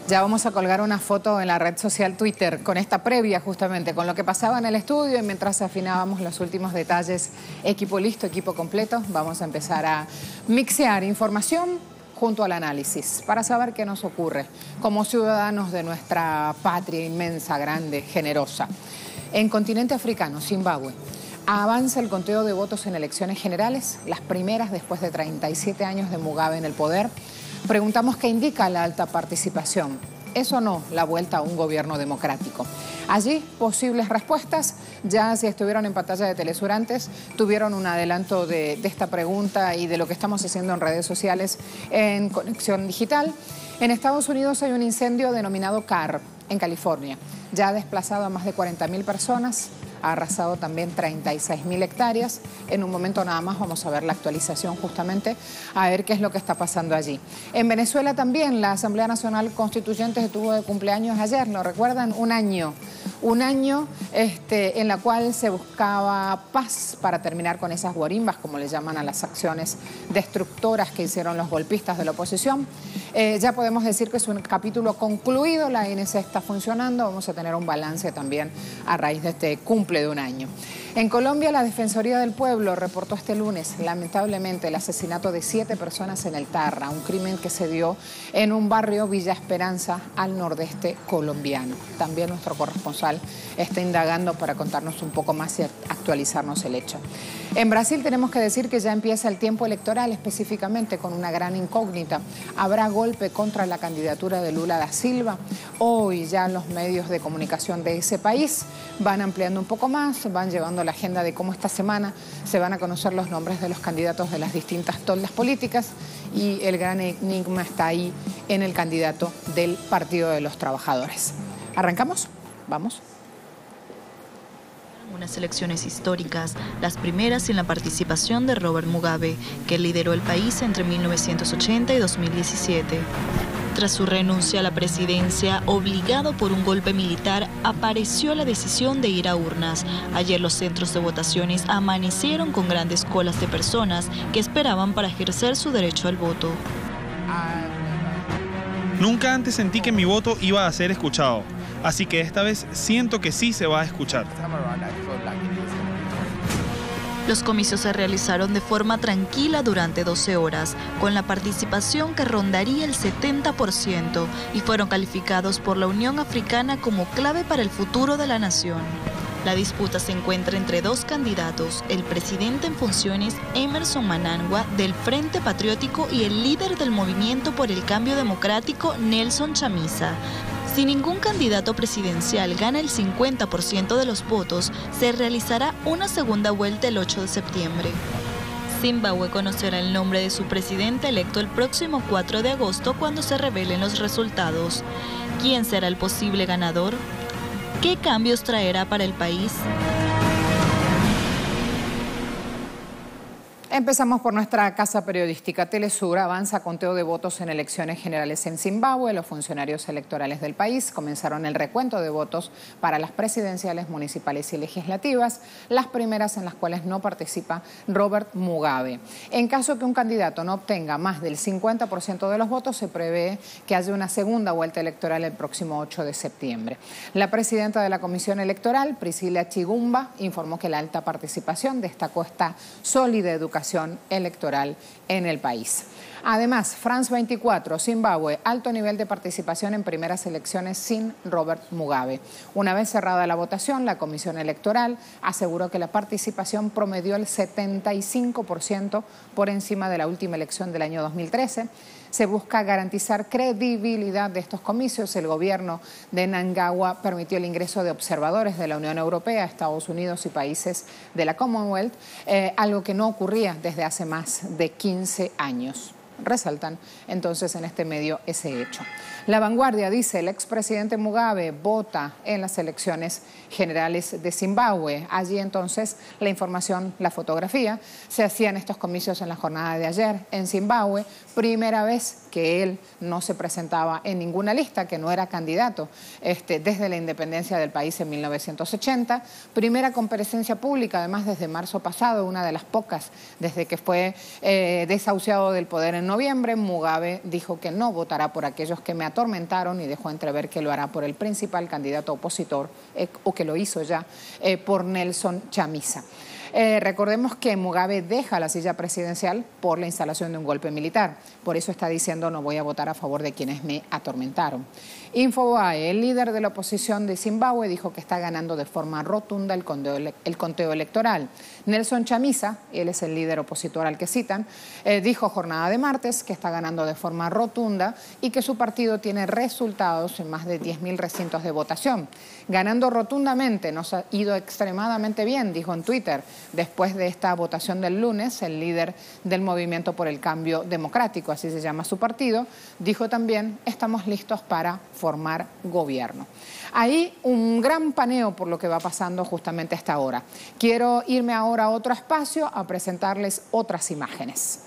Ya vamos a colgar una foto en la red social Twitter con esta previa justamente, con lo que pasaba en el estudio y mientras afinábamos los últimos detalles. Equipo listo, equipo completo. Vamos a empezar a mixear información junto al análisis para saber qué nos ocurre como ciudadanos de nuestra patria inmensa, grande, generosa. En continente africano, Zimbabue, avanza el conteo de votos en elecciones generales, las primeras después de 37 años de Mugabe en el poder. Preguntamos qué indica la alta participación. ¿Es o no la vuelta a un gobierno democrático? Allí, posibles respuestas. Ya si estuvieron en pantalla de Telesur antes, tuvieron un adelanto de esta pregunta y de lo que estamos haciendo en redes sociales en Conexión Digital. En Estados Unidos hay un incendio denominado Carr, en California. Ya ha desplazado a más de 40.000 personas, ha arrasado también 36.000 hectáreas. En un momento nada más vamos a ver la actualización justamente, a ver qué es lo que está pasando allí. En Venezuela también la Asamblea Nacional Constituyente estuvo de cumpleaños ayer, ¿lo recuerdan? Un año en la cual se buscaba paz para terminar con esas guarimbas, como le llaman a las acciones destructoras que hicieron los golpistas de la oposición. Ya podemos decir que es un capítulo concluido, la ANC está funcionando, vamos a tener un balance también a raíz de este cumple de un año. En Colombia, la Defensoría del Pueblo reportó este lunes, lamentablemente, el asesinato de 7 personas en el Tarra, un crimen que se dio en un barrio Villa Esperanza, al nordeste colombiano. También nuestro corresponsal está indagando para contarnos un poco más y actualizarnos el hecho. En Brasil tenemos que decir que ya empieza el tiempo electoral, específicamente con una gran incógnita. ¿Habrá golpe contra la candidatura de Lula da Silva? Hoy ya los medios de comunicación de ese país van ampliando un poco más, van llevando la agenda de cómo esta semana se van a conocer los nombres de los candidatos de las distintas toldas políticas y el gran enigma está ahí en el candidato del Partido de los Trabajadores. ¿Arrancamos? Vamos. Unas elecciones históricas, las primeras sin la participación de Robert Mugabe, que lideró el país entre 1980 y 2017. Tras su renuncia a la presidencia, obligado por un golpe militar, apareció la decisión de ir a urnas. Ayer los centros de votaciones amanecieron con grandes colas de personas que esperaban para ejercer su derecho al voto. Nunca antes sentí que mi voto iba a ser escuchado, así que esta vez siento que sí se va a escuchar. Los comicios se realizaron de forma tranquila durante 12 horas, con la participación que rondaría el 70% y fueron calificados por la Unión Africana como clave para el futuro de la nación. La disputa se encuentra entre dos candidatos, el presidente en funciones Emmerson Mnangagwa del Frente Patriótico y el líder del Movimiento por el Cambio Democrático Nelson Chamisa. Si ningún candidato presidencial gana el 50% de los votos, se realizará una segunda vuelta el 8 de septiembre. Zimbabue conocerá el nombre de su presidente electo el próximo 4 de agosto cuando se revelen los resultados. ¿Quién será el posible ganador? ¿Qué cambios traerá para el país? Empezamos por nuestra casa periodística. Telesur avanza conteo de votos en elecciones generales en Zimbabue. Los funcionarios electorales del país comenzaron el recuento de votos para las presidenciales, municipales y legislativas, las primeras en las cuales no participa Robert Mugabe. En caso que un candidato no obtenga más del 50% de los votos, se prevé que haya una segunda vuelta electoral el próximo 8 de septiembre. La presidenta de la Comisión Electoral, Priscilla Chigumba, informó que la alta participación destacó esta sólida educación electoral en el país. Además, France 24, Zimbabue, alto nivel de participación en primeras elecciones sin Robert Mugabe. Una vez cerrada la votación, la Comisión Electoral aseguró que la participación promedió el 75% por encima de la última elección del año 2013. Se busca garantizar credibilidad de estos comicios. El gobierno de Mnangagwa permitió el ingreso de observadores de la Unión Europea, Estados Unidos y países de la Commonwealth, algo que no ocurría desde hace más de 15 años. Resaltan entonces en este medio ese hecho. La Vanguardia dice: el expresidente Mugabe vota en las elecciones generales de Zimbabue. Allí entonces la información, la fotografía, se hacían estos comicios en la jornada de ayer en Zimbabue. Primera vez que él no se presentaba en ninguna lista, que no era candidato desde la independencia del país en 1980. Primera comparecencia pública, además, desde marzo pasado, una de las pocas desde que fue desahuciado del poder en noviembre, Mugabe dijo que no votará por aquellos que me atormentaron y dejó entrever que lo hará por el principal candidato opositor, o que lo hizo ya, por Nelson Chamisa. Recordemos que Mugabe deja la silla presidencial por la instalación de un golpe militar. Por eso está diciendo no voy a votar a favor de quienes me atormentaron. Infobae, el líder de la oposición de Zimbabue, dijo que está ganando de forma rotunda el conteo electoral. Nelson Chamisa, él es el líder opositor al que citan, dijo jornada de martes que está ganando de forma rotunda y que su partido tiene resultados en más de 10.000 recintos de votación. Ganando rotundamente, nos ha ido extremadamente bien, dijo en Twitter. Después de esta votación del lunes, el líder del Movimiento por el Cambio Democrático, así se llama su partido, dijo también, estamos listos para formar gobierno. Ahí un gran paneo por lo que va pasando justamente a esta hora. Quiero irme ahora a otro espacio a presentarles otras imágenes.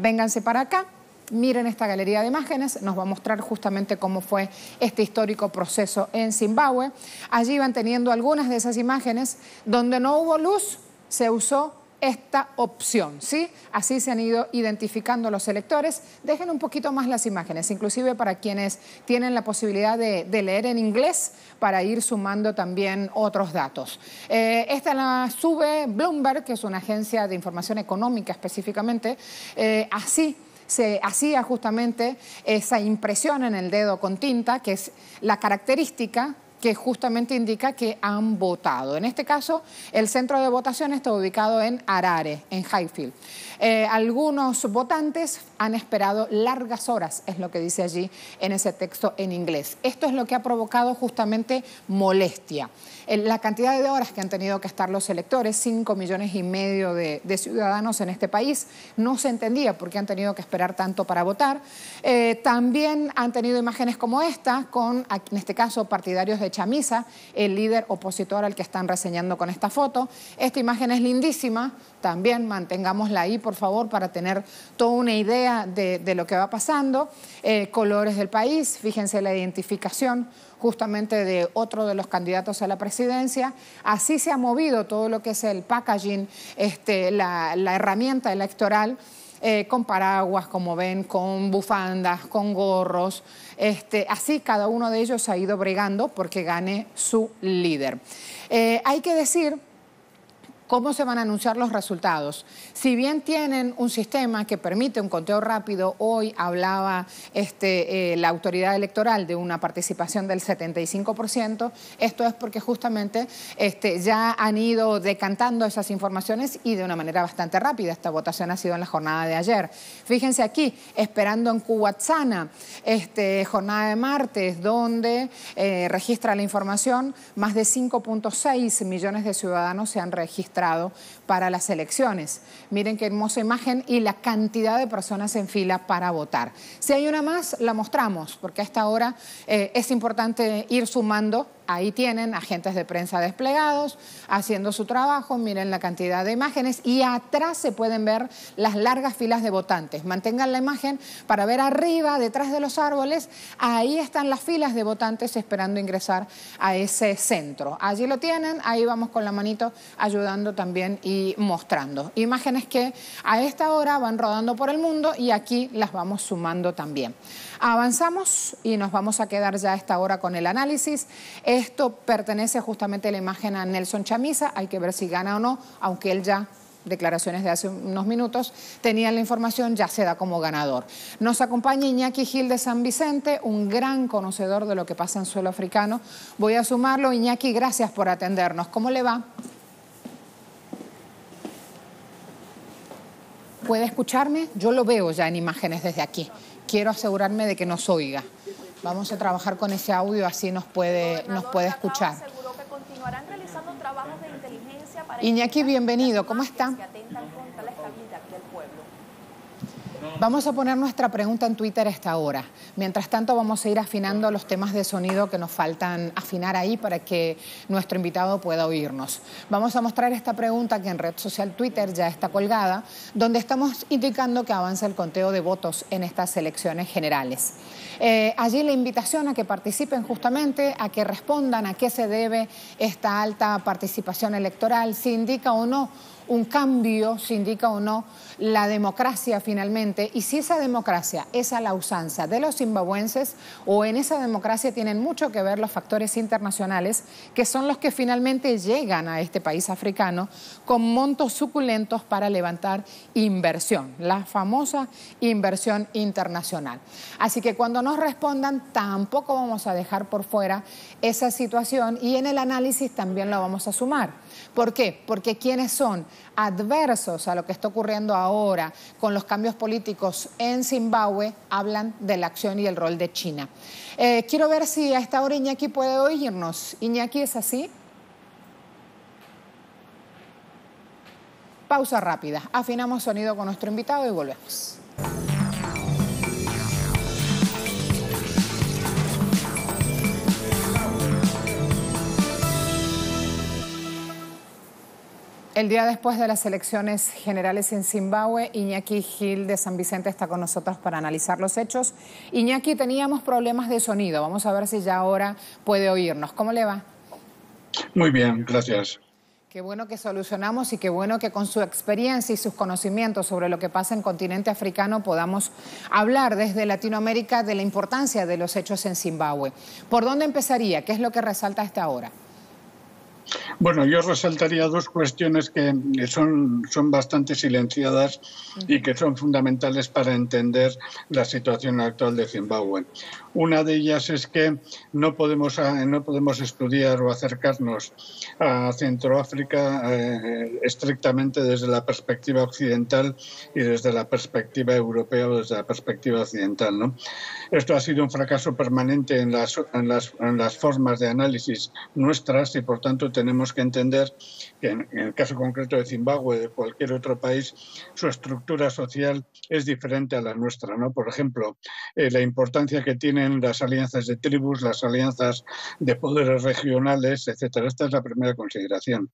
Vénganse para acá. Miren esta galería de imágenes, nos va a mostrar justamente cómo fue este histórico proceso en Zimbabue. Allí van teniendo algunas de esas imágenes donde no hubo luz, se usó esta opción, ¿sí? Así se han ido identificando los electores. Dejen un poquito más las imágenes, inclusive para quienes tienen la posibilidad de leer en inglés, para ir sumando también otros datos. Esta la sube Bloomberg, que es una agencia de información económica específicamente, así se hacía justamente esa impresión en el dedo con tinta, que es la característica que justamente indica que han votado. En este caso, el centro de votación está ubicado en Harare, en Highfield. Algunos votantes han esperado largas horas, es lo que dice allí en ese texto en inglés. Esto es lo que ha provocado justamente molestia. La cantidad de horas que han tenido que estar los electores, 5,5 millones de ciudadanos en este país, no se entendía por qué han tenido que esperar tanto para votar. También han tenido imágenes como esta, con, en este caso, partidarios de Chamisa, el líder opositor al que están reseñando con esta foto. Esta imagen es lindísima, también mantengámosla ahí, por favor, para tener toda una idea de lo que va pasando. Colores del país, fíjense la identificación justamente de otro de los candidatos a la presidencia. Así se ha movido todo lo que es el packaging, la herramienta electoral, con paraguas, como ven, con bufandas, con gorros. Así cada uno de ellos ha ido bregando porque gane su líder. Hay que decir cómo se van a anunciar los resultados. Si bien tienen un sistema que permite un conteo rápido, hoy hablaba la autoridad electoral de una participación del 75%, esto es porque justamente ya han ido decantando esas informaciones y de una manera bastante rápida. Esta votación ha sido en la jornada de ayer. Fíjense aquí, esperando en Cuwatsana, jornada de martes, donde registra la información, más de 5,6 millones de ciudadanos se han registrado para las elecciones. Miren qué hermosa imagen y la cantidad de personas en fila para votar. Si hay una más, la mostramos, porque a esta hora es importante ir sumando. Ahí tienen agentes de prensa desplegados, haciendo su trabajo. Miren la cantidad de imágenes y atrás se pueden ver las largas filas de votantes. Mantengan la imagen para ver arriba, detrás de los árboles. Ahí están las filas de votantes esperando ingresar a ese centro. Allí lo tienen, ahí vamos con la manito ayudando también y mostrando. Imágenes que a esta hora van rodando por el mundo y aquí las vamos sumando también. Avanzamos y nos vamos a quedar ya a esta hora con el análisis. Esto pertenece justamente a la imagen a Nelson Chamisa, hay que ver si gana o no, aunque él ya, declaraciones de hace unos minutos, tenía la información, ya se da como ganador. Nos acompaña Iñaki Gil de San Vicente, un gran conocedor de lo que pasa en suelo africano. Voy a sumarlo. Iñaki, gracias por atendernos. ¿Cómo le va? ¿Puede escucharme? Yo lo veo ya en imágenes desde aquí. Quiero asegurarme de que nos oiga. Vamos a trabajar con ese audio, así nos puede escuchar. Iñaki, bienvenido. ¿Cómo está? Vamos a poner nuestra pregunta en Twitter a esta hora. Mientras tanto, vamos a ir afinando los temas de sonido que nos faltan afinar ahí para que nuestro invitado pueda oírnos. Vamos a mostrar esta pregunta que en red social Twitter ya está colgada, donde estamos indicando que avanza el conteo de votos en estas elecciones generales. Allí la invitación a que participen justamente, a que respondan a qué se debe esta alta participación electoral, si indica o no un cambio, si indica o no, la democracia finalmente, y si esa democracia es a la usanza de los zimbabuenses, o en esa democracia tienen mucho que ver los factores internacionales, que son los que finalmente llegan a este país africano con montos suculentos para levantar inversión, la famosa inversión internacional. Así que cuando nos respondan, tampoco vamos a dejar por fuera esa situación, y en el análisis también lo vamos a sumar. ¿Por qué? Porque quienes son adversos a lo que está ocurriendo ahora con los cambios políticos en Zimbabue hablan de la acción y el rol de China. Quiero ver si a esta hora Iñaki puede oírnos. Iñaki, ¿es así? Pausa rápida. Afinamos sonido con nuestro invitado y volvemos. El día después de las elecciones generales en Zimbabue, Iñaki Gil de San Vicente está con nosotros para analizar los hechos. Iñaki, teníamos problemas de sonido. Vamos a ver si ya ahora puede oírnos. ¿Cómo le va? Muy bien, gracias. Qué bueno que solucionamos y qué bueno que con su experiencia y sus conocimientos sobre lo que pasa en el continente africano podamos hablar desde Latinoamérica de la importancia de los hechos en Zimbabue. ¿Por dónde empezaría? ¿Qué es lo que resalta a esta hora? Bueno, yo resaltaría dos cuestiones que son bastante silenciadas y que son fundamentales para entender la situación actual de Zimbabue. Una de ellas es que no podemos estudiar o acercarnos a Centroáfrica estrictamente desde la perspectiva occidental y desde la perspectiva europea o desde la perspectiva occidental, ¿no? Esto ha sido un fracaso permanente en las formas de análisis nuestras, y por tanto tenemos que entender que en el caso concreto de Zimbabue, de cualquier otro país, su estructura social es diferente a la nuestra, ¿no? Por ejemplo, la importancia que tienen las alianzas de tribus, las alianzas de poderes regionales, etcétera. Esta es la primera consideración.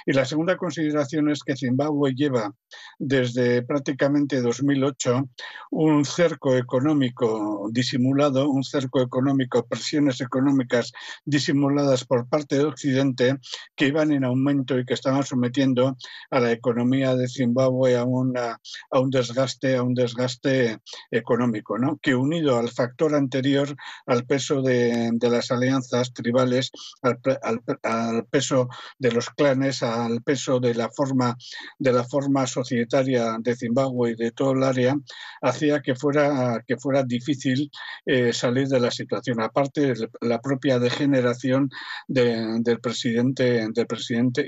Y la segunda consideración es que Zimbabue lleva desde prácticamente 2008 un cerco económico disimulado, un cerco económico, presiones económicas disimuladas por parte de Occidente, que iban en aumento y que estaban sometiendo a la economía de Zimbabue a un desgaste económico, ¿no? Que, unido al factor anterior, al peso de las alianzas tribales, al peso de los clanes, al peso de la forma societaria de Zimbabue y de todo el área, hacía que fuera difícil salir de la situación. Aparte, la propia degeneración del presidente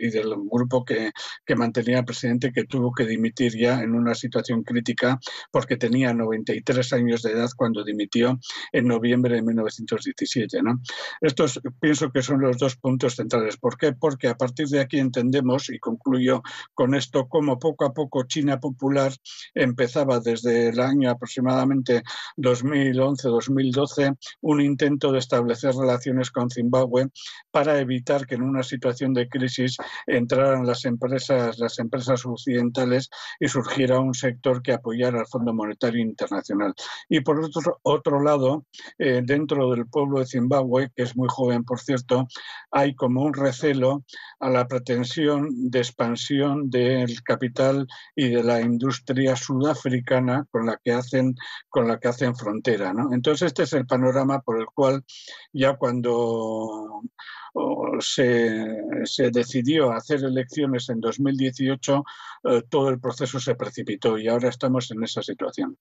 y del grupo que mantenía al presidente, que tuvo que dimitir ya en una situación crítica porque tenía 93 años de edad cuando dimitió en noviembre de 1917, ¿no? Estos pienso que son los dos puntos centrales. ¿Por qué? Porque a partir de aquí entendemos, y concluyo con esto, cómo poco a poco China popular empezaba desde el año aproximadamente 2011-2012 un intento de establecer relaciones con Zimbabue para evitar que en una situación de crisis entraran las empresas occidentales y surgiera un sector que apoyara al Fondo Monetario Internacional. Y por otro lado, dentro del pueblo de Zimbabue, que es muy joven por cierto, hay como un recelo a la pretensión de expansión del capital y de la industria sudafricana con la que hacen frontera, ¿no? Entonces este es el panorama por el cual ya cuando se decidió hacer elecciones en 2018, todo el proceso se precipitó y ahora estamos en esa situación.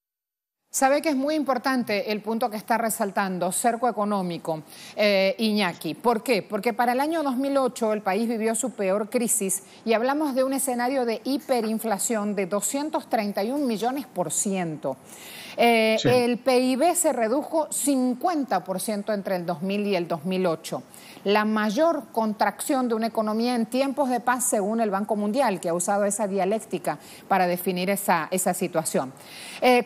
Sabe que es muy importante el punto que está resaltando, cerco económico, Iñaki. ¿Por qué? Porque para el año 2008 el país vivió su peor crisis y hablamos de un escenario de hiperinflación de 231 millones%. Sí. El PIB se redujo 50% entre el 2000 y el 2008. La mayor contracción de una economía en tiempos de paz, según el Banco Mundial, que ha usado esa dialéctica para definir esa situación.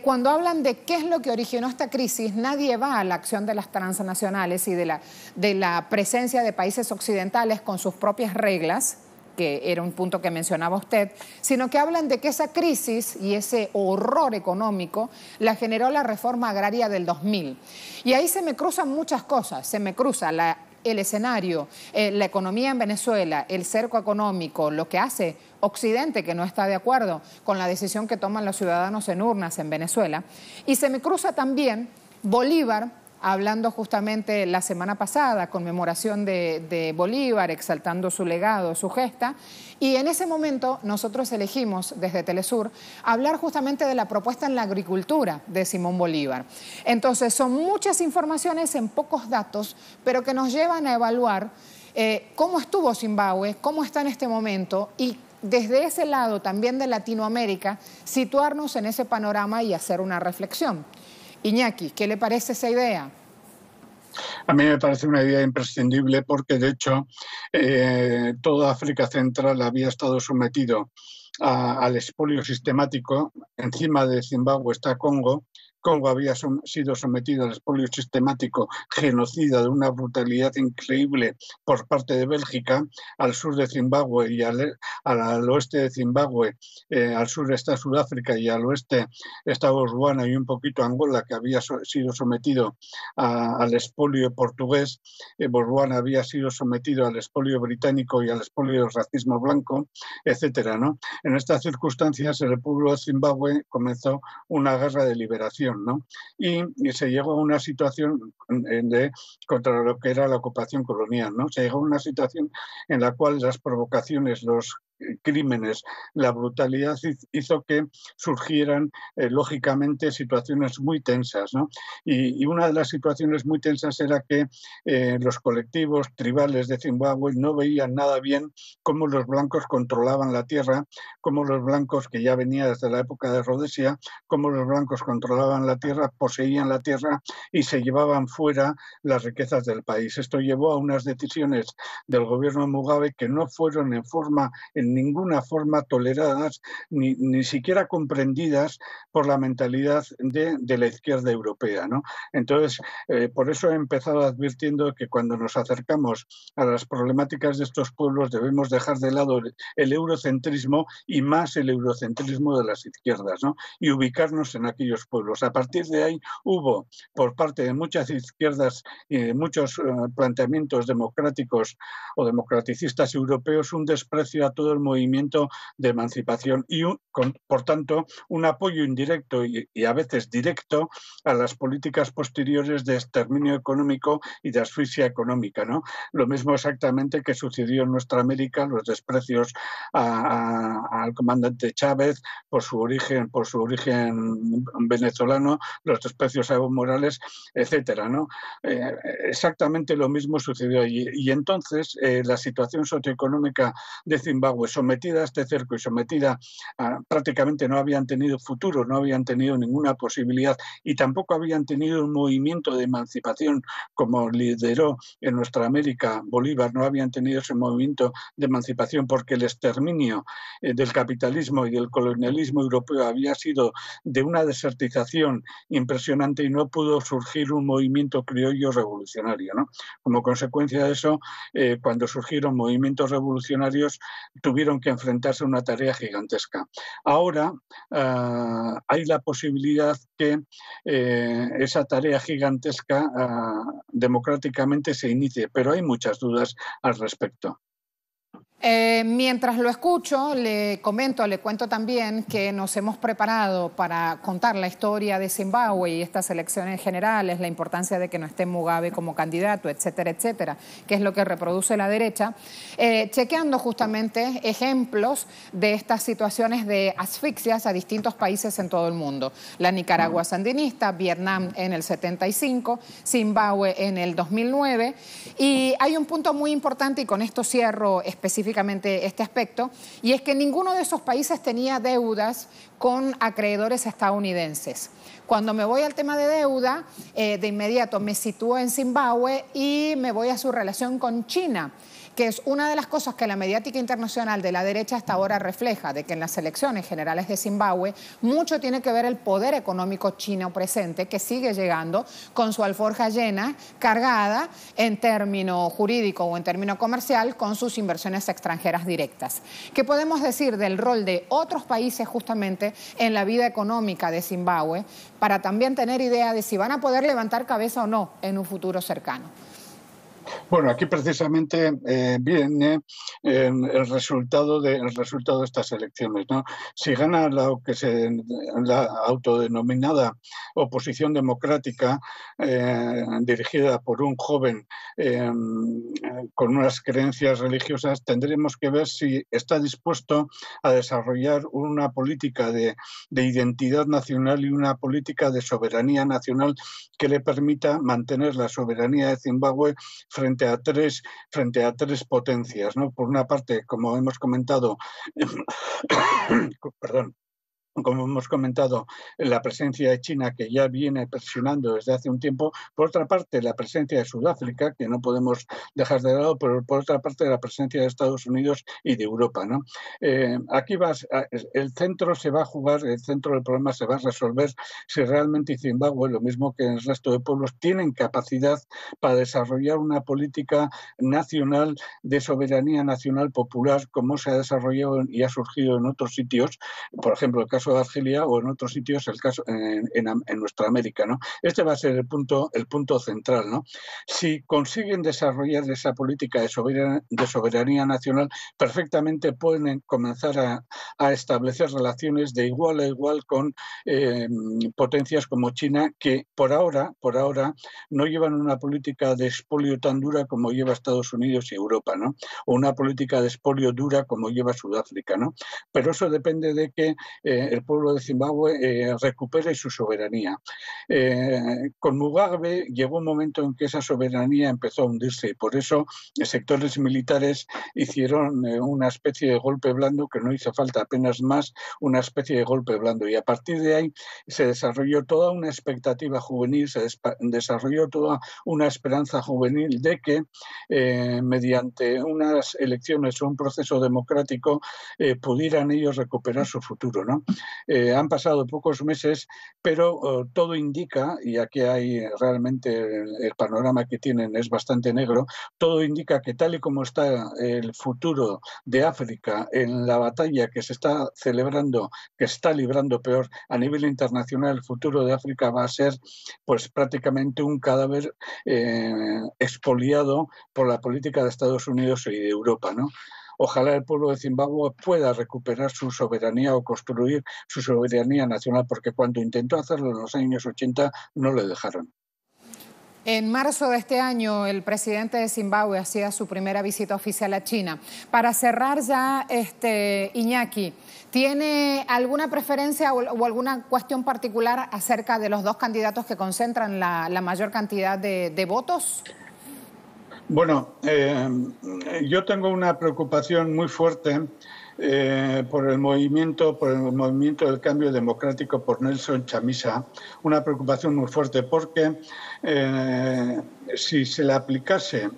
Cuando hablan de qué es lo que originó esta crisis, nadie va a la acción de las transnacionales y de la presencia de países occidentales con sus propias reglas, que era un punto que mencionaba usted, sino que hablan de que esa crisis y ese horror económico la generó la reforma agraria del 2000. Y ahí se me cruzan muchas cosas, se me cruza el escenario, la economía en Venezuela, el cerco económico, lo que hace Occidente, que no está de acuerdo con la decisión que toman los ciudadanos en urnas en Venezuela. Y se me cruza también Bolívar, hablando justamente la semana pasada, conmemoración de Bolívar, exaltando su legado, su gesta, y en ese momento nosotros elegimos desde Telesur hablar justamente de la propuesta en la agricultura de Simón Bolívar. Entonces son muchas informaciones en pocos datos, pero que nos llevan a evaluar cómo estuvo Zimbabue, cómo está en este momento y desde ese lado también de Latinoamérica situarnos en ese panorama y hacer una reflexión. Iñaki, ¿qué le parece esa idea? A mí me parece una idea imprescindible porque, de hecho, toda África Central había estado sometido al expolio sistemático. Encima de Zimbabue está Congo. Congo había sido sometido al expolio sistemático, genocida de una brutalidad increíble por parte de Bélgica. Al sur de Zimbabue y al oeste de Zimbabue, al sur está Sudáfrica y al oeste está Botswana y un poquito Angola, que había sido sometido al expolio portugués. Botswana había sido sometido al expolio británico y al expolio del racismo blanco, etcétera, ¿no? En estas circunstancias, el pueblo de Zimbabue comenzó una guerra de liberación, ¿no? Y se llegó a una situación contra lo que era la ocupación colonial, ¿no? Se llegó a una situación en la cual las provocaciones, los crímenes, la brutalidad hizo que surgieran lógicamente situaciones muy tensas, ¿no? Y una de las situaciones muy tensas era que los colectivos tribales de Zimbabue no veían nada bien cómo los blancos controlaban la tierra, cómo los blancos, que ya venía desde la época de Rodesia, cómo los blancos controlaban la tierra, poseían la tierra y se llevaban fuera las riquezas del país. Esto llevó a unas decisiones del gobierno de Mugabe que no fueron en ninguna forma toleradas ni siquiera comprendidas por la mentalidad de la izquierda europea, ¿no? Entonces, por eso he empezado advirtiendo que cuando nos acercamos a las problemáticas de estos pueblos debemos dejar de lado el eurocentrismo y más el eurocentrismo de las izquierdas, ¿no? Y ubicarnos en aquellos pueblos. A partir de ahí hubo, por parte de muchas izquierdas y de muchos planteamientos democráticos o democraticistas europeos, un desprecio a todo el movimiento de emancipación y, por tanto, un apoyo indirecto y a veces directo a las políticas posteriores de exterminio económico y de asfixia económica, ¿no? Lo mismo exactamente que sucedió en nuestra América, los desprecios al comandante Chávez por su origen venezolano, los desprecios a Evo Morales, etcétera, ¿no? Exactamente lo mismo sucedió allí. Y entonces la situación socioeconómica de Zimbabue, sometida a este cerco y sometida a prácticamente no habían tenido futuro, no habían tenido ninguna posibilidad y tampoco habían tenido un movimiento de emancipación como lideró en nuestra América Bolívar, no habían tenido ese movimiento de emancipación porque el exterminio del capitalismo y del colonialismo europeo había sido de una desertización impresionante y no pudo surgir un movimiento criollo revolucionario, ¿no? Como consecuencia de eso, cuando surgieron movimientos revolucionarios, tuvieron que enfrentarse a una tarea gigantesca. Ahora hay la posibilidad que esa tarea gigantesca democráticamente se inicie, pero hay muchas dudas al respecto. Mientras lo escucho, le cuento también que nos hemos preparado para contar la historia de Zimbabue y estas elecciones generales, la importancia de que no esté Mugabe como candidato, etcétera, etcétera, que es lo que reproduce la derecha, chequeando justamente ejemplos de estas situaciones de asfixias a distintos países en todo el mundo. La Nicaragua sandinista, Vietnam en el 75, Zimbabue en el 2009, y hay un punto muy importante, y con esto cierro específicamente este aspecto, y es que ninguno de esos países tenía deudas con acreedores estadounidenses. Cuando me voy al tema de deuda, de inmediato me sitúo en Zimbabue y me voy a su relación con China, que es una de las cosas que la mediática internacional de la derecha hasta ahora refleja, de que en las elecciones generales de Zimbabue mucho tiene que ver el poder económico chino presente, que sigue llegando con su alforja llena, cargada en término jurídico o en término comercial con sus inversiones extranjeras directas. ¿Qué podemos decir del rol de otros países justamente en la vida económica de Zimbabue para también tener idea de si van a poder levantar cabeza o no en un futuro cercano? Bueno, aquí precisamente viene el resultado de estas elecciones, ¿no? Si gana la autodenominada oposición democrática, dirigida por un joven con unas creencias religiosas, tendremos que ver si está dispuesto a desarrollar una política de identidad nacional y una política de soberanía nacional que le permita mantener la soberanía de Zimbabue frente a tres potencias, ¿no? Por una parte, como hemos comentado, perdón, como hemos comentado, la presencia de China, que ya viene presionando desde hace un tiempo. Por otra parte, la presencia de Sudáfrica, que no podemos dejar de lado, pero por otra parte, la presencia de Estados Unidos y de Europa, ¿no? Aquí el centro se va a jugar, el centro del problema se va a resolver si realmente Zimbabue, lo mismo que el resto de pueblos, tienen capacidad para desarrollar una política nacional de soberanía nacional popular, como se ha desarrollado y ha surgido en otros sitios, por ejemplo, el caso de Argelia, o en otros sitios el caso en nuestra América, ¿no? Este va a ser el punto central, ¿no? Si consiguen desarrollar esa política de soberanía nacional, perfectamente pueden comenzar a establecer relaciones de igual a igual con potencias como China, que por ahora no llevan una política de expolio tan dura como lleva Estados Unidos y Europa, ¿no? O una política de expolio dura como lleva Sudáfrica, ¿no? Pero eso depende de que el pueblo de Zimbabue recupere su soberanía. Con Mugabe llegó un momento en que esa soberanía empezó a hundirse, y por eso sectores militares hicieron una especie de golpe blando, que no hizo falta apenas más, una especie de golpe blando, y a partir de ahí se desarrolló toda una expectativa juvenil, se desarrolló toda una esperanza juvenil de que mediante unas elecciones o un proceso democrático pudieran ellos recuperar su futuro, ¿no? Han pasado pocos meses, pero todo indica, y aquí hay realmente el panorama que tienen es bastante negro, todo indica que tal y como está el futuro de África en la batalla que se está celebrando, que está librando peor a nivel internacional, el futuro de África va a ser pues prácticamente un cadáver expoliado por la política de Estados Unidos y de Europa, ¿no? Ojalá el pueblo de Zimbabue pueda recuperar su soberanía o construir su soberanía nacional, porque cuando intentó hacerlo en los años 80 no le dejaron. En marzo de este año, el presidente de Zimbabue hacía su primera visita oficial a China. Para cerrar ya, Iñaki, ¿tiene alguna preferencia o alguna cuestión particular acerca de los dos candidatos que concentran la mayor cantidad de votos? Bueno, yo tengo una preocupación muy fuerte por el movimiento del cambio democrático por Nelson Chamisa, una preocupación muy fuerte porque si se le aplicase,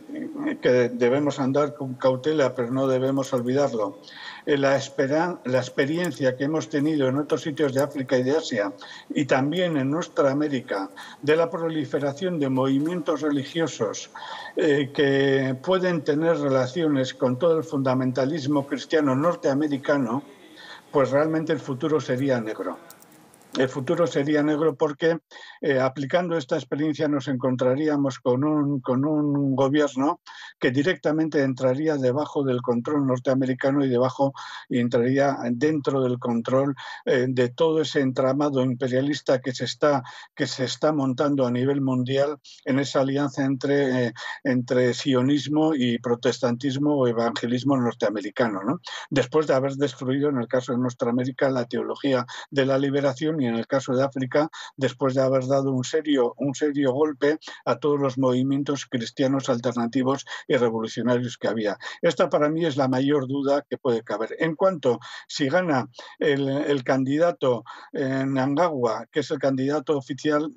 que debemos andar con cautela pero no debemos olvidarlo, la experiencia que hemos tenido en otros sitios de África y de Asia y también en nuestra América de la proliferación de movimientos religiosos que pueden tener relaciones con todo el fundamentalismo cristiano norteamericano, pues realmente el futuro sería negro. El futuro sería negro porque aplicando esta experiencia nos encontraríamos con un gobierno que directamente entraría debajo del control norteamericano y entraría dentro del control de todo ese entramado imperialista que se está montando a nivel mundial en esa alianza entre sionismo y protestantismo o evangelismo norteamericano, ¿no? Después de haber destruido, en el caso de nuestra América, la teología de la liberación, y en el caso de África, después de haber dado un serio golpe a todos los movimientos cristianos alternativos y revolucionarios que había. Esta para mí es la mayor duda que puede caber. En cuanto si gana el candidato Mnangagwa, que es el candidato oficial,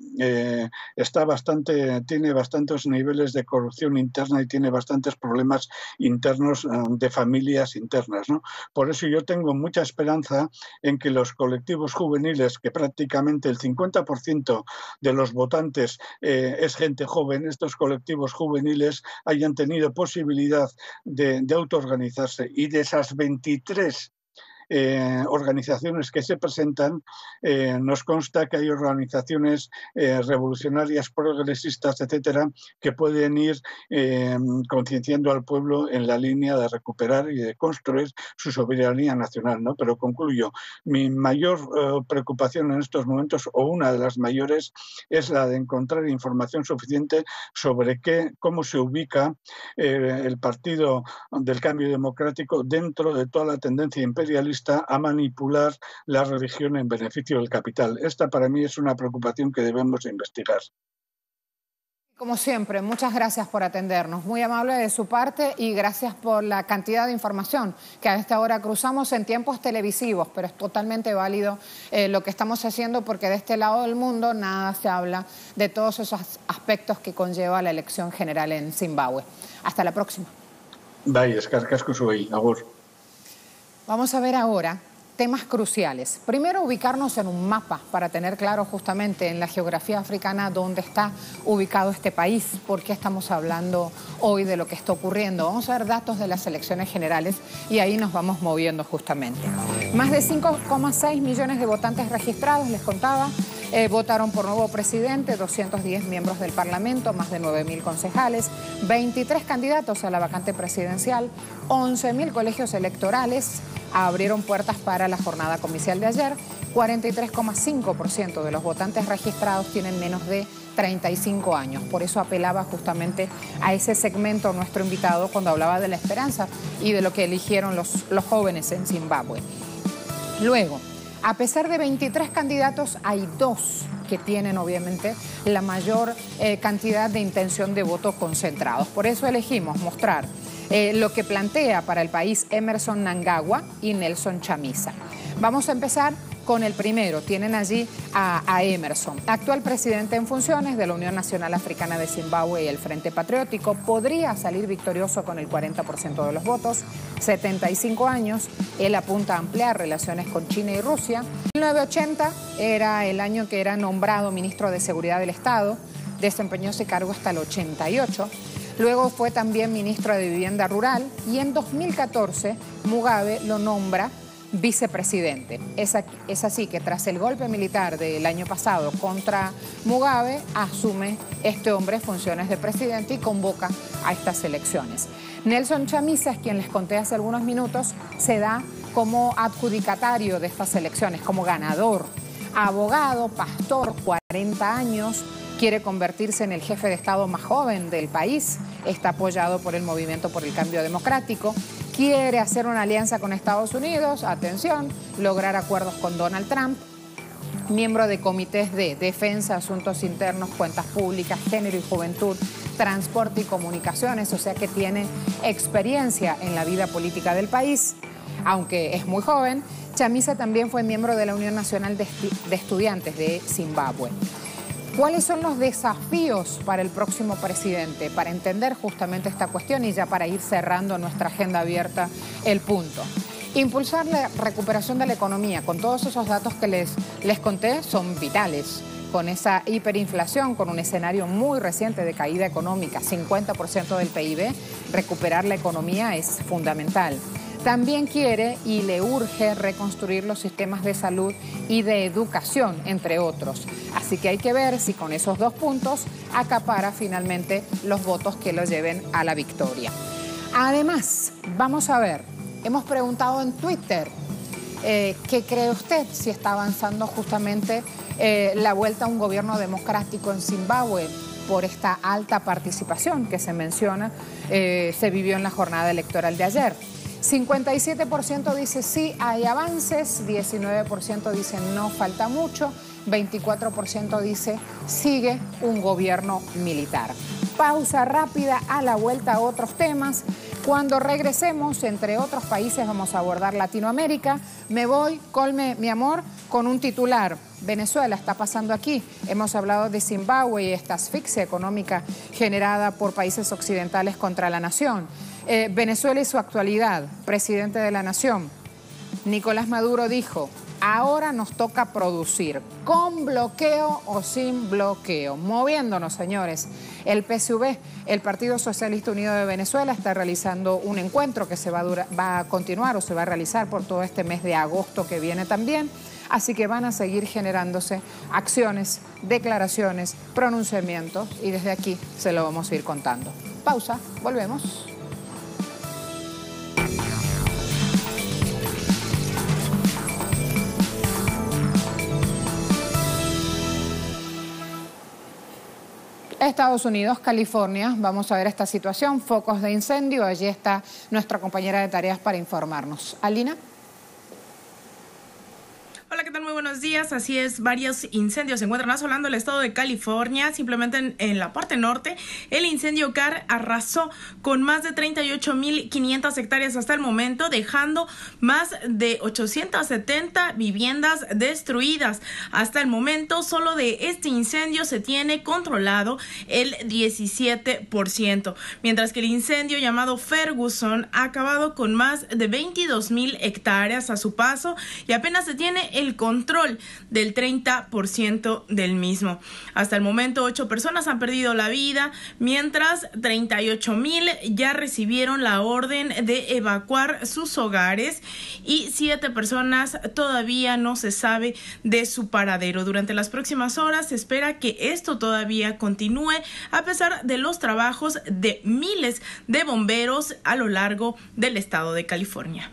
tiene bastantes niveles de corrupción interna y tiene bastantes problemas internos de familias internas, ¿no? Por eso yo tengo mucha esperanza en que los colectivos juveniles, que prácticamente el 50% de los votantes es gente joven, estos colectivos juveniles hayan tenido posibilidad de autoorganizarse, y de esas 23 organizaciones que se presentan, nos consta que hay organizaciones revolucionarias, progresistas, etcétera, que pueden ir concienciando al pueblo en la línea de recuperar y de construir su soberanía nacional, ¿no? Pero concluyo, mi mayor preocupación en estos momentos, o una de las mayores, es la de encontrar información suficiente sobre cómo se ubica el Partido del Cambio Democrático dentro de toda la tendencia imperialista a manipular la religión en beneficio del capital. Esta para mí es una preocupación que debemos investigar. Como siempre, muchas gracias por atendernos. Muy amable de su parte y gracias por la cantidad de información que a esta hora cruzamos en tiempos televisivos, pero es totalmente válido lo que estamos haciendo porque de este lado del mundo nada se habla de todos esos aspectos que conlleva la elección general en Zimbabue. Hasta la próxima. Bye, escarcasco soy, agur. Vamos a ver ahora temas cruciales. Primero, ubicarnos en un mapa para tener claro justamente en la geografía africana dónde está ubicado este país, por qué estamos hablando hoy de lo que está ocurriendo. Vamos a ver datos de las elecciones generales y ahí nos vamos moviendo justamente. Más de 5,6 millones de votantes registrados, les contaba, votaron por nuevo presidente, 210 miembros del Parlamento, más de 9.000 concejales, 23 candidatos a la vacante presidencial, 11.000 colegios electorales abrieron puertas para la jornada comicial de ayer. 43,5% de los votantes registrados tienen menos de 35 años. Por eso apelaba justamente a ese segmento nuestro invitado cuando hablaba de la esperanza y de lo que eligieron los jóvenes en Zimbabue. Luego, a pesar de 23 candidatos, hay 2 que tienen obviamente la mayor cantidad de intención de voto concentrados. Por eso elegimos mostrar lo que plantea para el país Emmerson Mnangagwa y Nelson Chamisa. Vamos a empezar con el primero. Tienen allí a Emmerson, actual presidente en funciones de la Unión Nacional Africana de Zimbabue y el Frente Patriótico. Podría salir victorioso con el 40% de los votos. 75 años. Él apunta a ampliar relaciones con China y Rusia. 1980 era el año que era nombrado ministro de Seguridad del Estado. Desempeñó ese cargo hasta el 88. Luego fue también ministro de Vivienda Rural y en 2014 Mugabe lo nombra vicepresidente. Es así que tras el golpe militar del año pasado contra Mugabe, asume este hombre funciones de presidente y convoca a estas elecciones. Nelson Chamisa, es quien les conté hace algunos minutos, se da como adjudicatario de estas elecciones, como ganador. Abogado, pastor, 40 años, quiere convertirse en el jefe de Estado más joven del país, está apoyado por el Movimiento por el Cambio Democrático, quiere hacer una alianza con Estados Unidos, atención, lograr acuerdos con Donald Trump, miembro de comités de defensa, asuntos internos, cuentas públicas, género y juventud, transporte y comunicaciones, o sea que tiene experiencia en la vida política del país, aunque es muy joven. Chamisa también fue miembro de la Unión Nacional de Estudiantes de Zimbabue. ¿Cuáles son los desafíos para el próximo presidente? Para entender justamente esta cuestión y ya para ir cerrando nuestra agenda abierta el punto. Impulsar la recuperación de la economía. Con todos esos datos que les conté son vitales. Con esa hiperinflación, con un escenario muy reciente de caída económica, 50% del PIB, recuperar la economía es fundamental. También quiere y le urge reconstruir los sistemas de salud y de educación, entre otros. Así que hay que ver si con esos 2 puntos acapara finalmente los votos que lo lleven a la victoria. Además, vamos a ver, hemos preguntado en Twitter, ¿qué cree usted si está avanzando justamente la vuelta a un gobierno democrático en Zimbabue por esta alta participación que se menciona, se vivió en la jornada electoral de ayer? 57% dice sí, hay avances, 19% dice no, falta mucho, 24% dice sigue un gobierno militar. Pausa rápida, a la vuelta a otros temas. Cuando regresemos, entre otros países, vamos a abordar Latinoamérica. Me voy, Colme, mi amor, con un titular. Venezuela está pasando aquí. Hemos hablado de Zimbabue y esta asfixia económica generada por países occidentales contra la nación. Venezuela y su actualidad. Presidente de la nación, Nicolás Maduro, dijo: Ahora nos toca producir, con bloqueo o sin bloqueo. Moviéndonos, señores. El PSUV, el Partido Socialista Unido de Venezuela, está realizando un encuentro que va a continuar o se va a realizar por todo este mes de agosto que viene también. Así que van a seguir generándose acciones, declaraciones, pronunciamientos y desde aquí se lo vamos a ir contando. Pausa, volvemos. Estados Unidos, California, vamos a ver esta situación, focos de incendio, allí está nuestra compañera de tareas para informarnos. Alina. Hola, ¿qué tal? Muy buenos días. Así es, varios incendios se encuentran asolando el estado de California. Simplemente en la parte norte, el incendio CAR arrasó con más de 38.500 hectáreas hasta el momento, dejando más de 870 viviendas destruidas. Hasta el momento, solo de este incendio se tiene controlado el 17%, mientras que el incendio llamado Ferguson ha acabado con más de 22.000 hectáreas a su paso y apenas se tiene el control del 30% del mismo. Hasta el momento, 8 personas han perdido la vida, mientras 38.000 ya recibieron la orden de evacuar sus hogares y 7 personas todavía no se sabe de su paradero. Durante las próximas horas se espera que esto todavía continúe a pesar de los trabajos de miles de bomberos a lo largo del estado de California.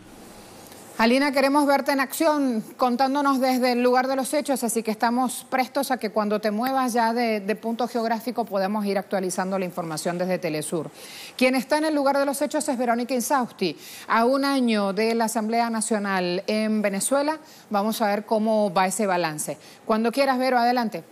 Alina, queremos verte en acción, contándonos desde el lugar de los hechos, así que estamos prestos a que cuando te muevas ya de punto geográfico podamos ir actualizando la información desde Telesur. Quien está en el lugar de los hechos es Verónica Insausti. A un año de la Asamblea Nacional en Venezuela, vamos a ver cómo va ese balance. Cuando quieras, Vero, adelante.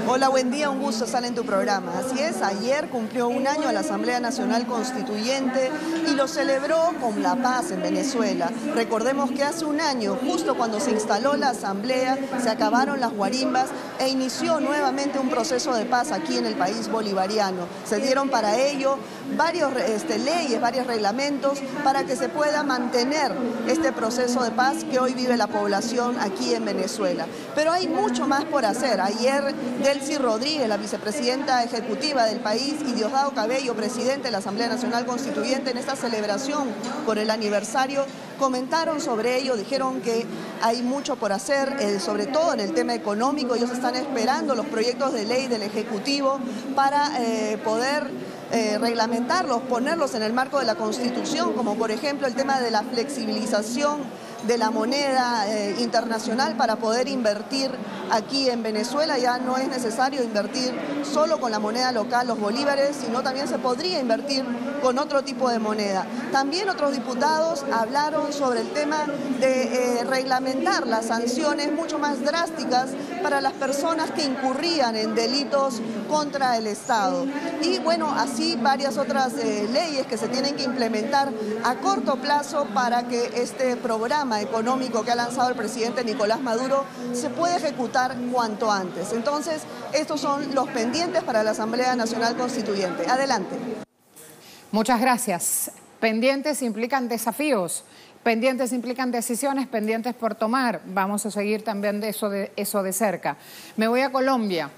Hola, buen día, un gusto estar en tu programa. Así es, ayer cumplió un año la Asamblea Nacional Constituyente y lo celebró con la paz en Venezuela. Recordemos que hace un año, justo cuando se instaló la Asamblea, se acabaron las guarimbas e inició nuevamente un proceso de paz aquí en el país bolivariano. Se dieron para ello varias leyes, varios reglamentos para que se pueda mantener este proceso de paz que hoy vive la población aquí en Venezuela. Pero hay mucho más por hacer. Ayer Delcy Rodríguez, la vicepresidenta ejecutiva del país, y Diosdado Cabello, presidente de la Asamblea Nacional Constituyente, en esta celebración por el aniversario, comentaron sobre ello, dijeron que hay mucho por hacer, sobre todo en el tema económico. Ellos están esperando los proyectos de ley del Ejecutivo para poder reglamentarlos, ponerlos en el marco de la Constitución, como por ejemplo el tema de la flexibilización de la moneda internacional para poder invertir aquí en Venezuela. Ya no es necesario invertir solo con la moneda local, los bolívares, sino también se podría invertir con otro tipo de moneda. También otros diputados hablaron sobre el tema de reglamentar las sanciones mucho más drásticas para las personas que incurrían en delitos contra el Estado. Y bueno, así varias otras leyes que se tienen que implementar a corto plazo para que este programa económico que ha lanzado el presidente Nicolás Maduro se pueda ejecutar cuanto antes. Entonces, estos son los pendientes para la Asamblea Nacional Constituyente. Adelante. Muchas gracias. Pendientes implican desafíos, pendientes implican decisiones, pendientes por tomar. Vamos a seguir también de eso de cerca. Me voy a Colombia.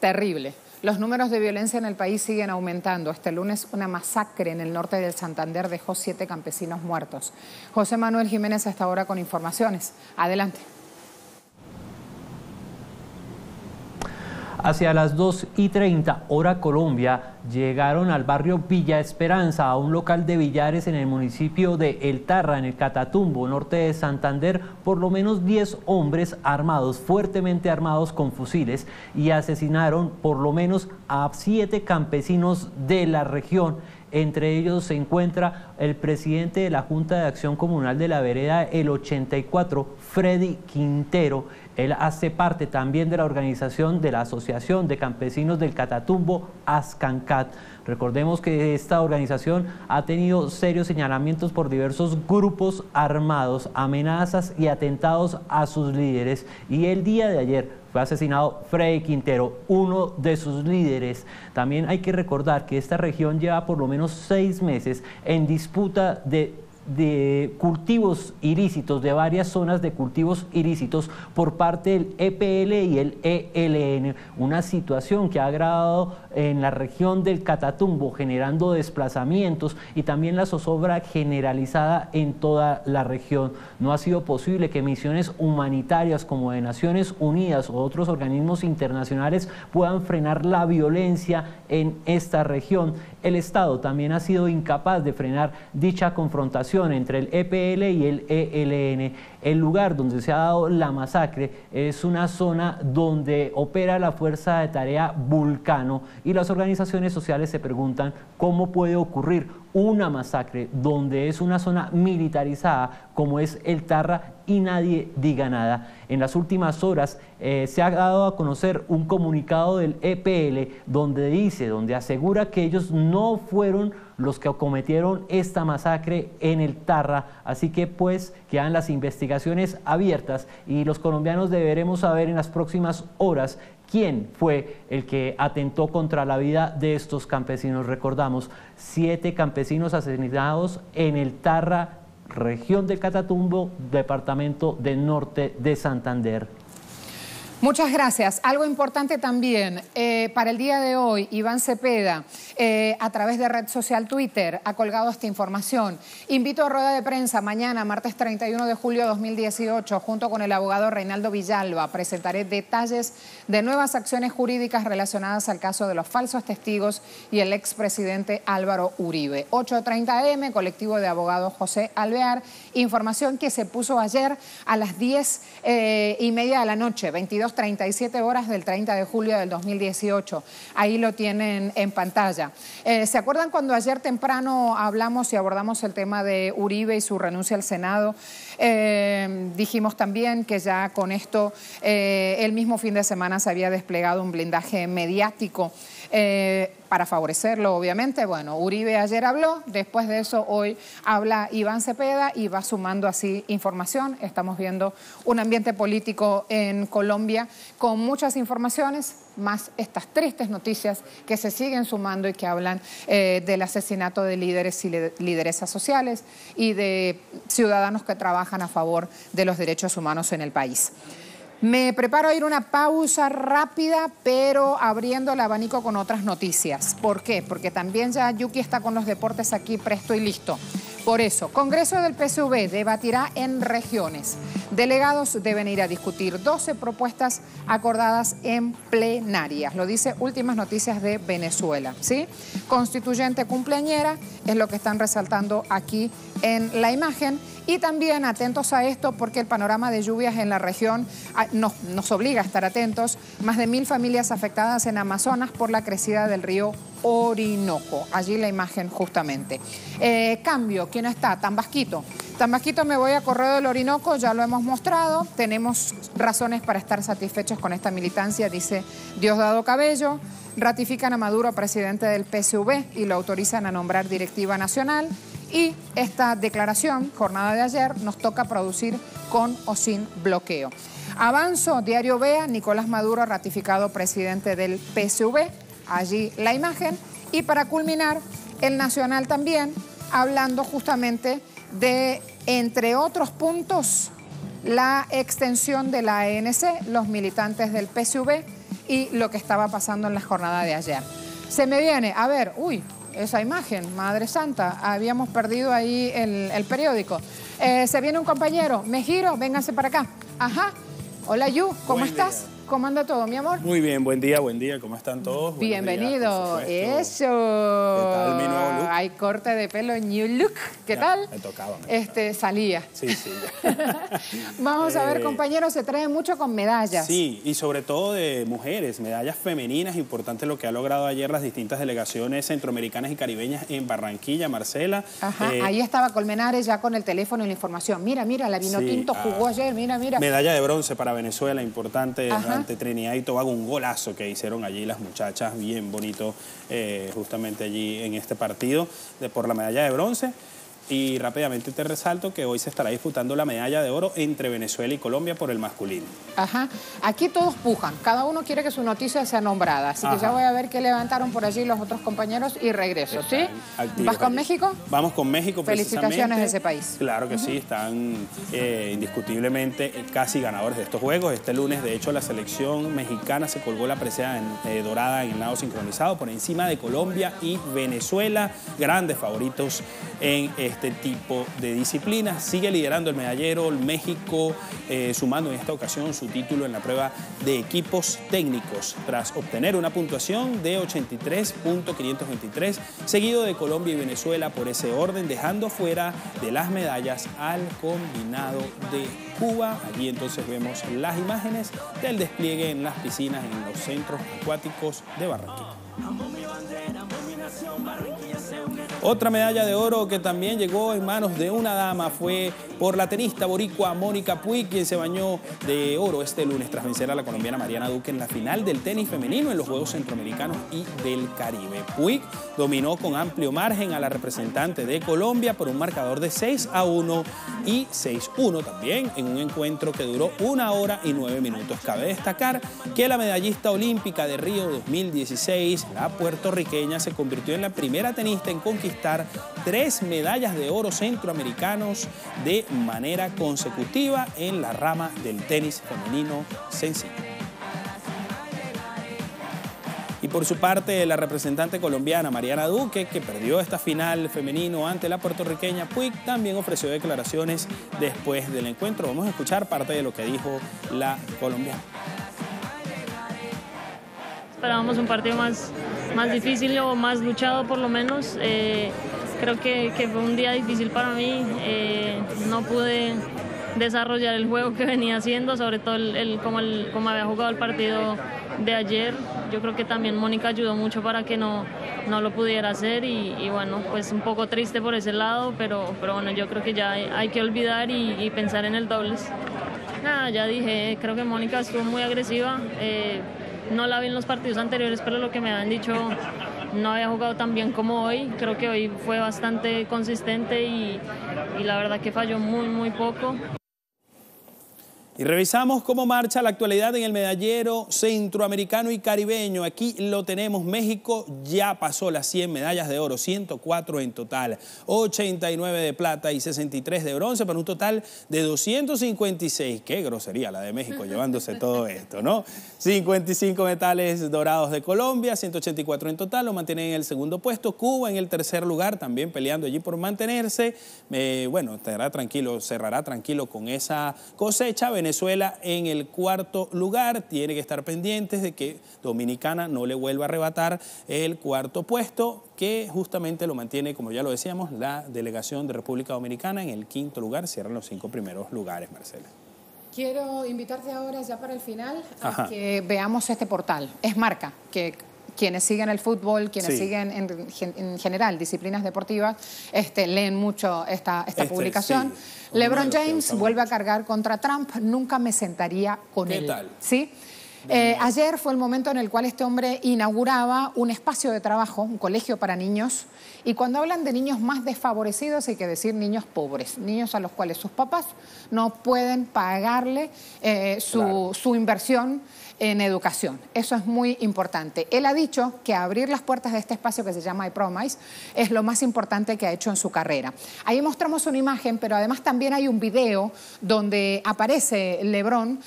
Terrible. Los números de violencia en el país siguen aumentando. Este lunes una masacre en el norte del Santander dejó 7 campesinos muertos. José Manuel Jiménez hasta ahora con informaciones. Adelante. Hacia las 2:30 hora Colombia llegaron al barrio Villa Esperanza, a un local de billares en el municipio de El Tarra, en el Catatumbo, norte de Santander, por lo menos 10 hombres armados, fuertemente armados con fusiles, y asesinaron por lo menos a 7 campesinos de la región. Entre ellos se encuentra el presidente de la Junta de Acción Comunal de la Vereda El 84, Freddy Quintero. Él hace parte también de la organización de la Asociación de Campesinos del Catatumbo, ASCANCAT. Recordemos que esta organización ha tenido serios señalamientos por diversos grupos armados, amenazas y atentados a sus líderes. Y el día de ayer fue asesinado Freddy Quintero, uno de sus líderes. También hay que recordar que esta región lleva por lo menos 6 meses en disputa de de cultivos ilícitos, de varias zonas de cultivos ilícitos por parte del EPL y el ELN, una situación que ha agravado en la región del Catatumbo, generando desplazamientos y también la zozobra generalizada en toda la región. No ha sido posible que misiones humanitarias como de Naciones Unidas o otros organismos internacionales puedan frenar la violencia en esta región. El Estado también ha sido incapaz de frenar dicha confrontación entre el EPL y el ELN. El lugar donde se ha dado la masacre es una zona donde opera la Fuerza de Tarea Vulcano y las organizaciones sociales se preguntan cómo puede ocurrir una masacre donde es una zona militarizada como es el Tarra y nadie diga nada. En las últimas horas se ha dado a conocer un comunicado del EPL donde asegura que ellos no fueron los que cometieron esta masacre en el Tarra, así que pues quedan las investigaciones abiertas y los colombianos deberemos saber en las próximas horas quién fue el que atentó contra la vida de estos campesinos. Recordamos, 7 campesinos asesinados en el Tarra, región del Catatumbo, departamento del norte de Santander. Muchas gracias. Algo importante también, para el día de hoy, Iván Cepeda, a través de red social Twitter, ha colgado esta información. Invito a rueda de prensa mañana, martes 31 de julio de 2018, junto con el abogado Reinaldo Villalba. Presentaré detalles de nuevas acciones jurídicas relacionadas al caso de los falsos testigos y el expresidente Álvaro Uribe. 8:30 am, colectivo de abogados José Alvear. Información que se puso ayer a las 10:30 de la noche, 22:37 horas del 30 de julio del 2018. Ahí lo tienen en pantalla. ¿Se acuerdan cuando ayer temprano hablamos y abordamos el tema de Uribe y su renuncia al Senado? Dijimos también que ya con esto el mismo fin de semana se había desplegado un blindaje mediático para favorecerlo, obviamente. Bueno, Uribe ayer habló, después de eso hoy habla Iván Cepeda y va sumando así información. Estamos viendo un ambiente político en Colombia con muchas informaciones, más estas tristes noticias que se siguen sumando y que hablan del asesinato de líderes y lideresas sociales y de ciudadanos que trabajan a favor de los derechos humanos en el país. Me preparo a ir a una pausa rápida, pero abriendo el abanico con otras noticias. ¿Por qué? Porque también ya Yuki está con los deportes aquí presto y listo. Por eso, Congreso del PSV debatirá en regiones. Delegados deben ir a discutir 12 propuestas acordadas en plenarias. Lo dice Últimas Noticias de Venezuela, ¿sí? Constituyente cumpleañera es lo que están resaltando aquí en la imagen. Y también atentos a esto porque el panorama de lluvias en la región nos obliga a estar atentos. Más de 1000 familias afectadas en Amazonas por la crecida del río Orinoco. Allí la imagen justamente. Cambio, ¿quién está? Tambasquito. Tambasquito, me voy a Correo del Orinoco, ya lo hemos mostrado. Tenemos razones para estar satisfechos con esta militancia, dice Diosdado Cabello. Ratifican a Maduro presidente del PSV y lo autorizan a nombrar directiva nacional. Y esta declaración, jornada de ayer, nos toca producir con o sin bloqueo. Avanzo, Diario Vea, Nicolás Maduro ratificado presidente del PSV. Allí la imagen. Y para culminar, el Nacional también, hablando justamente de, entre otros puntos, la extensión de la ANC, los militantes del PSV y lo que estaba pasando en la jornada de ayer. Se me viene, a ver, esa imagen, Madre Santa, habíamos perdido ahí el periódico. Se viene un compañero, me giro, vénganse para acá. Ajá, hola Yu, ¿cómo estás? ¿Cómo anda todo, mi amor? Muy bien, buen día, ¿cómo están todos? Bienvenido, eso. ¿Qué tal mi nuevo look? Hay corte de pelo, new look, ¿qué tal? Me tocaba. Salía. Sí. Vamos a ver, compañeros, se trae mucho con medallas. Sí, y sobre todo de mujeres, medallas femeninas, importante lo que ha logrado ayer las distintas delegaciones centroamericanas y caribeñas en Barranquilla, Marcela. Ajá, ahí estaba Colmenares ya con el teléfono y la información. Mira, la Vinotinto jugó ayer, mira. Medalla de bronce para Venezuela, importante. Ante Trinidad y Tobago, un golazo que hicieron allí las muchachas, bien bonito, justamente allí en este partido por la medalla de bronce. Y rápidamente te resalto que hoy se estará disputando la medalla de oro entre Venezuela y Colombia por el masculino. Ajá. Aquí todos pujan. Cada uno quiere que su noticia sea nombrada. Así que ya voy a ver qué levantaron por allí los otros compañeros y regreso, ¿sí? ¿Vas con México? Vamos con México, felicitaciones de ese país. Claro que sí, están indiscutiblemente casi ganadores de estos juegos. Este lunes, de hecho, la selección mexicana se colgó la presea dorada en el nado sincronizado por encima de Colombia y Venezuela, grandes favoritos en este tipo de disciplinas. Sigue liderando el medallero México, sumando en esta ocasión su título en la prueba de equipos técnicos, tras obtener una puntuación de 83.523, seguido de Colombia y Venezuela por ese orden, dejando fuera de las medallas al combinado de Cuba. Allí entonces vemos las imágenes del despliegue en las piscinas en los centros acuáticos de Barranquilla. Otra medalla de oro que también llegó en manos de una dama fue por la tenista boricua Mónica Puig, quien se bañó de oro este lunes tras vencer a la colombiana Mariana Duque en la final del tenis femenino en los Juegos Centroamericanos y del Caribe. Puig dominó con amplio margen a la representante de Colombia por un marcador de 6-1 y 6-1 también en un encuentro que duró 1 hora y 9 minutos. Cabe destacar que la medallista olímpica de Río 2016, la puertorriqueña, se convirtió en la primera tenista en conquistar 3 medallas de oro centroamericanos de manera consecutiva en la rama del tenis femenino sencillo. Y por su parte, la representante colombiana Mariana Duque, que perdió esta final femenino ante la puertorriqueña Puig, también ofreció declaraciones después del encuentro. Vamos a escuchar parte de lo que dijo la colombiana. Esperábamos un partido más difícil o más luchado por lo menos. Creo que fue un día difícil para mí. No pude desarrollar el juego que venía haciendo, sobre todo cómo había jugado el partido de ayer. Yo creo que también Mónica ayudó mucho para que no lo pudiera hacer y bueno, pues un poco triste por ese lado, pero bueno, yo creo que ya hay que olvidar y pensar en el dobles. Nada, ya dije, creo que Mónica estuvo muy agresiva. No la vi en los partidos anteriores, pero lo que me han dicho, no había jugado tan bien como hoy. Creo que hoy fue bastante consistente y la verdad que falló muy poco. Y revisamos cómo marcha la actualidad en el medallero centroamericano y caribeño. Aquí lo tenemos. México ya pasó las 100 medallas de oro, 104 en total, 89 de plata y 63 de bronce, para un total de 256. Qué grosería la de México llevándose todo esto, ¿no? 55 metales dorados de Colombia, 184 en total, lo mantienen en el segundo puesto. Cuba en el tercer lugar, también peleando allí por mantenerse. Bueno, cerrará tranquilo con esa cosecha. Venezuela en el cuarto lugar, tiene que estar pendientes de que Dominicana no le vuelva a arrebatar el cuarto puesto, que justamente lo mantiene, como ya lo decíamos, la delegación de República Dominicana en el quinto lugar. Cierran los 5 primeros lugares, Marcela. Quiero invitarte ahora, ya para el final, a que veamos este portal. Es Marca, que quienes siguen el fútbol, quienes siguen en general disciplinas deportivas, leen mucho esta publicación. Sí. LeBron James vuelve a cargar contra Trump. Nunca me sentaría con él. ¿Qué tal? ¿Sí? Ayer fue el momento en el cual este hombre inauguraba un espacio de trabajo, un colegio para niños. Y cuando hablan de niños más desfavorecidos, hay que decir niños pobres, niños a los cuales sus papás no pueden pagarle su inversión en educación. Eso es muy importante. Él ha dicho que abrir las puertas de este espacio que se llama I Promise es lo más importante que ha hecho en su carrera. Ahí mostramos una imagen, pero además también hay un video donde aparece LeBron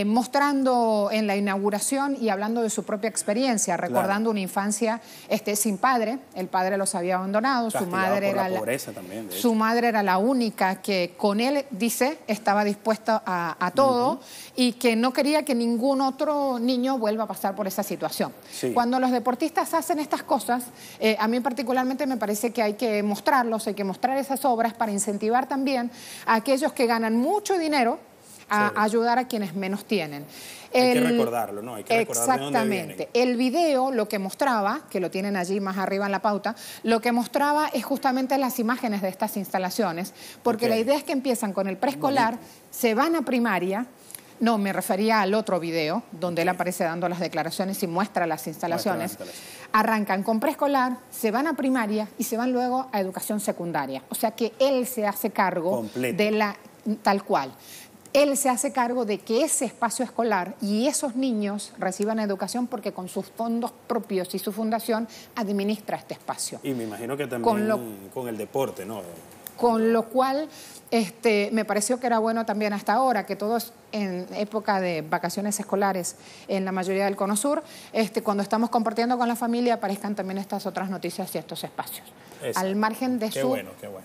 mostrando en la inauguración y hablando de su propia experiencia, recordando una infancia sin padre. El padre los había abandonado, su madre era la única que con él, dice, estaba dispuesta a todo y que no quería que ningún otro niño vuelva a pasar por esa situación. Sí. Cuando los deportistas hacen estas cosas, a mí particularmente me parece que hay que mostrarlos, hay que mostrar esas obras para incentivar también a aquellos que ganan mucho dinero a ayudar a quienes menos tienen. Hay que recordarlo, ¿no? Hay que recordar de dónde vienen. El video lo que mostraba, que lo tienen allí más arriba en la pauta, lo que mostraba es justamente las imágenes de estas instalaciones, porque la idea es que empiezan con el preescolar, se van a primaria, No, me refería al otro video, donde él aparece dando las declaraciones y muestra las instalaciones. Arrancan con preescolar, se van a primaria y se van luego a educación secundaria. O sea que él se hace cargo de la... tal cual. Él se hace cargo de que ese espacio escolar y esos niños reciban educación porque con sus fondos propios y su fundación administra este espacio. Y me imagino que también con el deporte, ¿no? Con lo cual, me pareció que era bueno también hasta ahora que todos en época de vacaciones escolares en la mayoría del Cono Sur, cuando estamos compartiendo con la familia, aparezcan también estas otras noticias y estos espacios. Al margen de su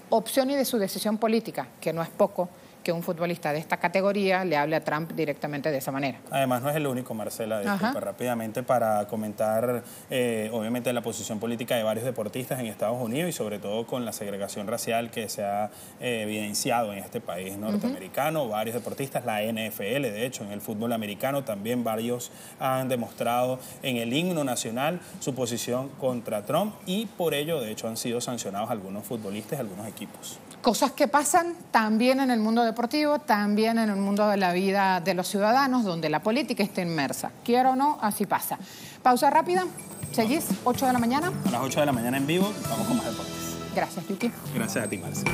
opción y de su decisión política, que no es poco que un futbolista de esta categoría le hable a Trump directamente de esa manera. Además, no es el único, Marcela, disculpa rápidamente para comentar, obviamente, la posición política de varios deportistas en Estados Unidos y sobre todo con la segregación racial que se ha evidenciado en este país norteamericano. Varios deportistas, la NFL, de hecho, en el fútbol americano también varios han demostrado en el himno nacional su posición contra Trump y por ello, de hecho, han sido sancionados algunos futbolistas, algunos equipos. Cosas que pasan también en el mundo deportivo, también en el mundo de la vida de los ciudadanos, donde la política está inmersa. Quiero o no, así pasa. Pausa rápida. ¿Seguís? 8 de la mañana. A las 8 de la mañana en vivo, vamos con más deportes. Gracias, Yuki. Gracias a ti, Marcia.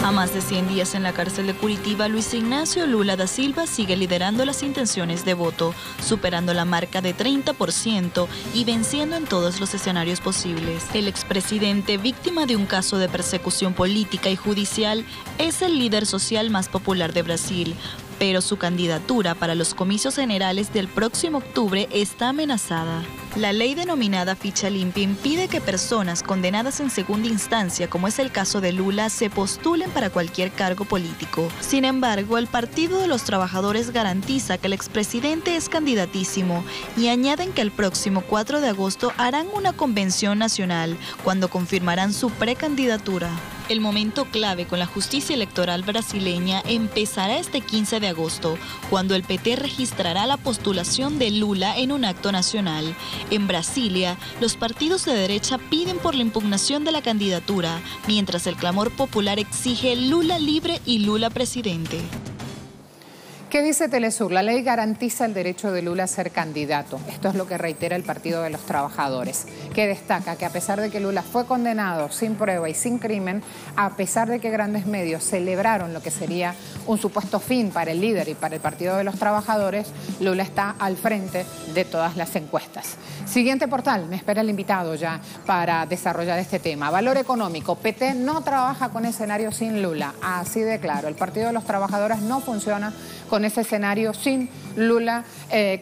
A más de 100 días en la cárcel de Curitiba, Luis Ignacio Lula da Silva sigue liderando las intenciones de voto, superando la marca de 30% y venciendo en todos los escenarios posibles. El expresidente, víctima de un caso de persecución política y judicial, es el líder social más popular de Brasil, pero su candidatura para los comicios generales del próximo octubre está amenazada. La ley denominada ficha limpia impide que personas condenadas en segunda instancia, como es el caso de Lula, se postulen para cualquier cargo político. Sin embargo, el Partido de los Trabajadores garantiza que el expresidente es candidatísimo y añaden que el próximo 4 de agosto harán una convención nacional, cuando confirmarán su precandidatura. El momento clave con la justicia electoral brasileña empezará este 15 de agosto, cuando el PT registrará la postulación de Lula en un acto nacional. En Brasilia, los partidos de derecha piden por la impugnación de la candidatura, mientras el clamor popular exige Lula libre y Lula presidente. ¿Qué dice Telesur? La ley garantiza el derecho de Lula a ser candidato. Esto es lo que reitera el Partido de los Trabajadores, que destaca que a pesar de que Lula fue condenado sin prueba y sin crimen, a pesar de que grandes medios celebraron lo que sería un supuesto fin para el líder y para el Partido de los Trabajadores, Lula está al frente de todas las encuestas. Siguiente portal, me espera el invitado ya para desarrollar este tema. Valor económico, PT no trabaja con escenario sin Lula, así de claro. El Partido de los Trabajadores no funciona con ese escenario sin Lula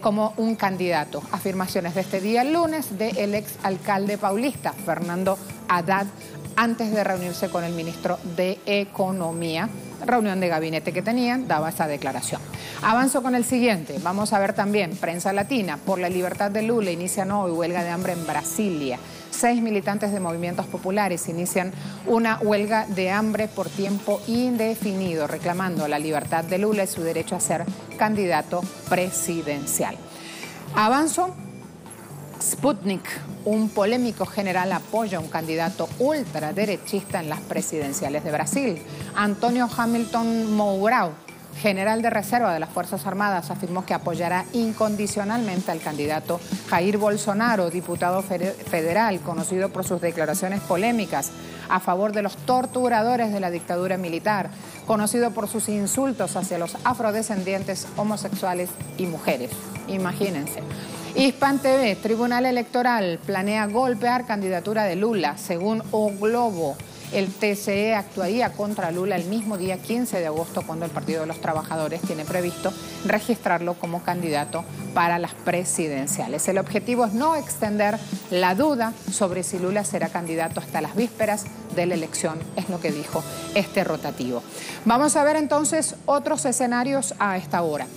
como un candidato. Afirmaciones de este día lunes del exalcalde paulista, Fernando Haddad, antes de reunirse con el ministro de Economía. Reunión de gabinete que tenían, daba esa declaración. Avanzo con el siguiente. Vamos a ver también, Prensa Latina, por la libertad de Lula inician hoy huelga de hambre en Brasilia. 6 militantes de movimientos populares inician una huelga de hambre por tiempo indefinido, reclamando la libertad de Lula y su derecho a ser candidato presidencial. Avanzo. Sputnik, un polémico general, apoya a un candidato ultraderechista en las presidenciales de Brasil. Antonio Hamilton Mourão, general de reserva de las Fuerzas Armadas, afirmó que apoyará incondicionalmente al candidato Jair Bolsonaro, diputado federal, conocido por sus declaraciones polémicas a favor de los torturadores de la dictadura militar, conocido por sus insultos hacia los afrodescendientes, homosexuales y mujeres. Imagínense. Hispan TV, Tribunal Electoral planea golpear candidatura de Lula. Según O Globo, el TCE actuaría contra Lula el mismo día 15 de agosto, cuando el Partido de los Trabajadores tiene previsto registrarlo como candidato para las presidenciales. El objetivo es no extender la duda sobre si Lula será candidato hasta las vísperas de la elección, es lo que dijo este rotativo. Vamos a ver entonces otros escenarios a esta hora.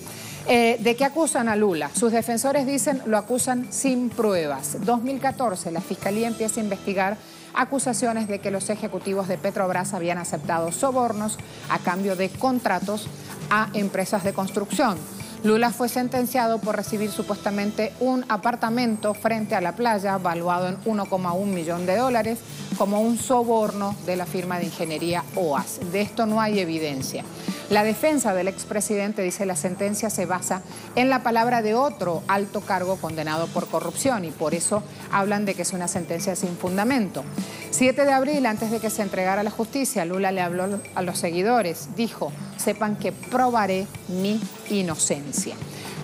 ¿De qué acusan a Lula? Sus defensores dicen lo acusan sin pruebas. 2014, la Fiscalía empieza a investigar acusaciones de que los ejecutivos de Petrobras habían aceptado sobornos a cambio de contratos a empresas de construcción. Lula fue sentenciado por recibir supuestamente un apartamento frente a la playa valuado en $1,1 millón como un soborno de la firma de ingeniería OAS. De esto no hay evidencia. La defensa del expresidente dice la sentencia se basa en la palabra de otro alto cargo condenado por corrupción y por eso hablan de que es una sentencia sin fundamento. 7 de abril, antes de que se entregara a la justicia, Lula le habló a los seguidores. Dijo, sepan que probaré mi inocencia.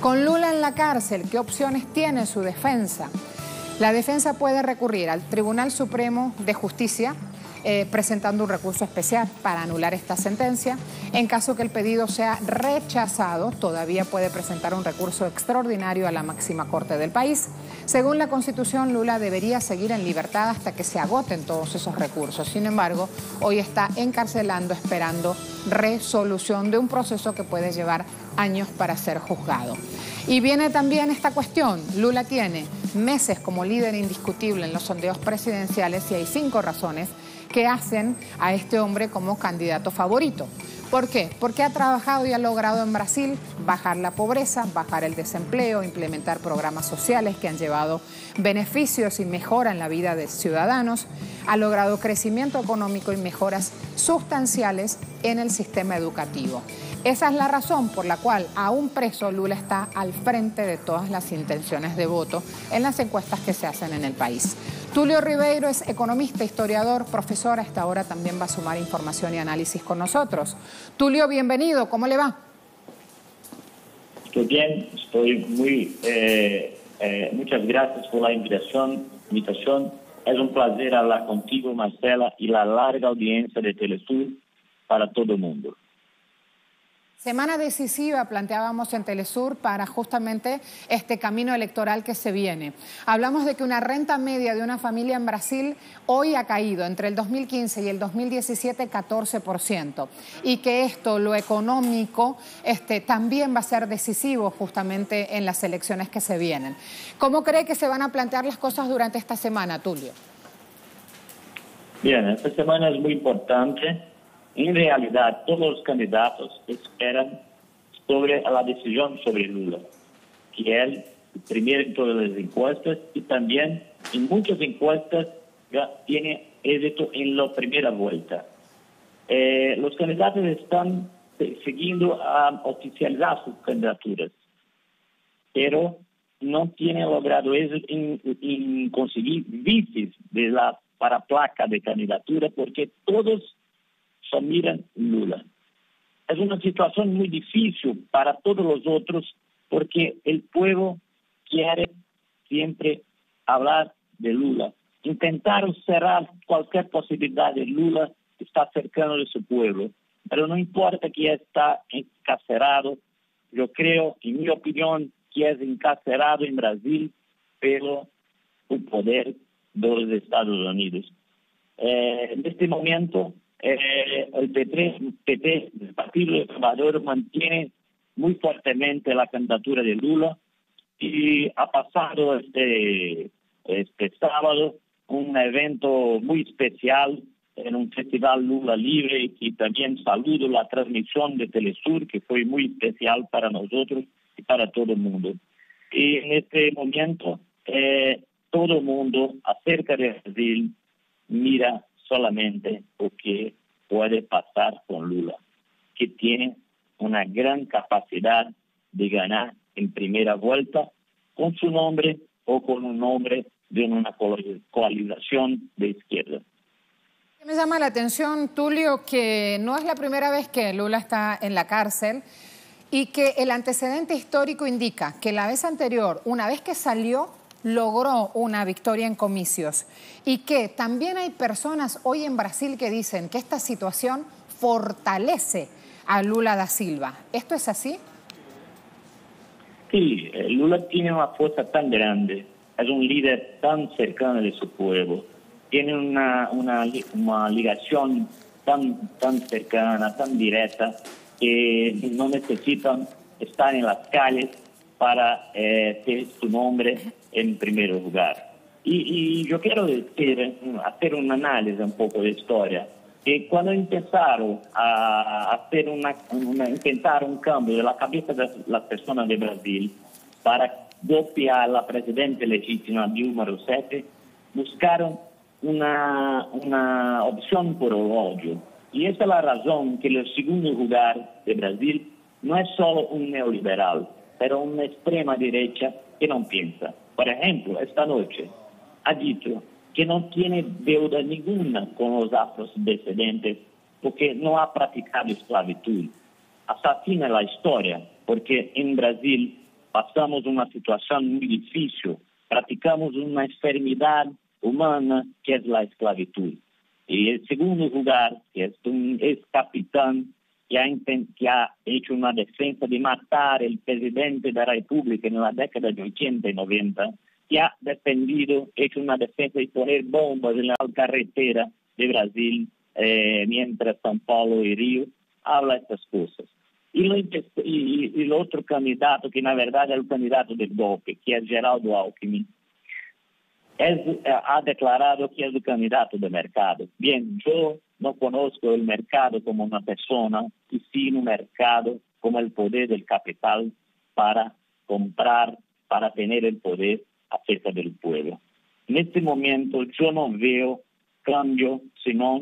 Con Lula en la cárcel, ¿qué opciones tiene su defensa? La defensa puede recurrir al Tribunal Supremo de Justicia presentando un recurso especial para anular esta sentencia. En caso que el pedido sea rechazado, todavía puede presentar un recurso extraordinario a la máxima corte del país. Según la Constitución, Lula debería seguir en libertad hasta que se agoten todos esos recursos. Sin embargo, hoy está encarcelando, esperando resolución de un proceso que puede llevar años para ser juzgado. Y viene también esta cuestión. Lula tiene meses como líder indiscutible en los sondeos presidenciales y hay 5 razones que hacen a este hombre como candidato favorito. ¿Por qué? Porque ha trabajado y ha logrado en Brasil bajar la pobreza, bajar el desempleo, implementar programas sociales que han llevado beneficios y mejora en la vida de ciudadanos, ha logrado crecimiento económico y mejoras sustanciales en el sistema educativo. Esa es la razón por la cual, aún preso, Lula está al frente de todas las intenciones de voto en las encuestas que se hacen en el país. Tulio Ribeiro es economista, historiador, profesor. A esta hora también va a sumar información y análisis con nosotros. Tulio, bienvenido. ¿Cómo le va? Estoy bien, estoy muy... muchas gracias por la invitación. Es un placer hablar contigo, Marcela, y la larga audiencia de Telesur para todo el mundo. Semana decisiva planteábamos en Telesur para justamente este camino electoral que se viene. Hablamos de que una renta media de una familia en Brasil hoy ha caído entre el 2015 y el 2017 14% y que esto, lo económico, también va a ser decisivo justamente en las elecciones que se vienen. ¿Cómo cree que se van a plantear las cosas durante esta semana, Tulio? Bien, esta semana es muy importante. En realidad, todos los candidatos esperan sobre la decisión sobre Lula, que él, primero en todas las encuestas y también en muchas encuestas ya tiene éxito en la primera vuelta. Los candidatos están siguiendo a oficializar sus candidaturas, pero no tienen logrado éxito en conseguir vices para placa de candidatura porque todos só miran Lula. Es una situación muy difícil para todos los otros porque el pueblo quiere siempre hablar de Lula. Intentaron cerrar cualquier posibilidad de Lula que está cercano de su pueblo, pero no importa que está encarcelado. Yo creo, en mi opinión, que es encarcelado en Brasil pero el poder de los Estados Unidos. En este momento, el PT, el Partido de Trabajadores, mantiene muy fuertemente la candidatura de Lula y ha pasado este sábado un evento muy especial en un festival Lula Libre y también saludo la transmisión de Telesur que fue muy especial para nosotros y para todo el mundo. Y en este momento todo el mundo acerca de Brasil mira solamente lo que puede pasar con Lula, que tiene una gran capacidad de ganar en primera vuelta con su nombre o con un nombre de una coalición de izquierda. Me llama la atención, Tulio, que no es la primera vez que Lula está en la cárcel y que el antecedente histórico indica que la vez anterior, una vez que salió, logró una victoria en comicios y que también hay personas hoy en Brasil que dicen que esta situación fortalece a Lula da Silva. ¿Esto es así? Sí, Lula tiene una fuerza tan grande, es un líder tan cercano de su pueblo, tiene una ligación tan cercana, tan directa, que no necesitan estar en las calles para tener su nombre en primer lugar. Y yo quiero hacer un análisis un poco de historia. que cuando empezaron a hacer intentar un cambio de la cabeza de las personas de Brasil para golpear a la presidenta legítima Dilma Rousseff, buscaron una opción por el odio. Y esa es la razón que el segundo lugar de Brasil no es solo un neoliberal, pero una extrema derecha que no piensa. Por ejemplo, esta noche ha dicho que no tiene deuda ninguna con los afrodescendientes porque no ha practicado esclavitud. Hasta fin es la historia, porque en Brasil pasamos una situación muy difícil, practicamos una enfermedad humana que es la esclavitud. Y el segundo lugar, que es un ex capitán que ha hecho una defensa de matar el presidente de la República en la década de 80 y 90, que ha defendido, hecho una defensa de poner bombas en la carretera de Brasil, mientras São Paulo y Río, habla estas cosas. Y el otro candidato, que na verdad es el candidato del golpe, que es Geraldo Alckmin, ha declarado que es el candidato de mercado. Bien, yo no conozco el mercado como una persona, y sí un mercado como el poder del capital para comprar, para tener el poder acerca del pueblo. En este momento yo no veo cambio, sino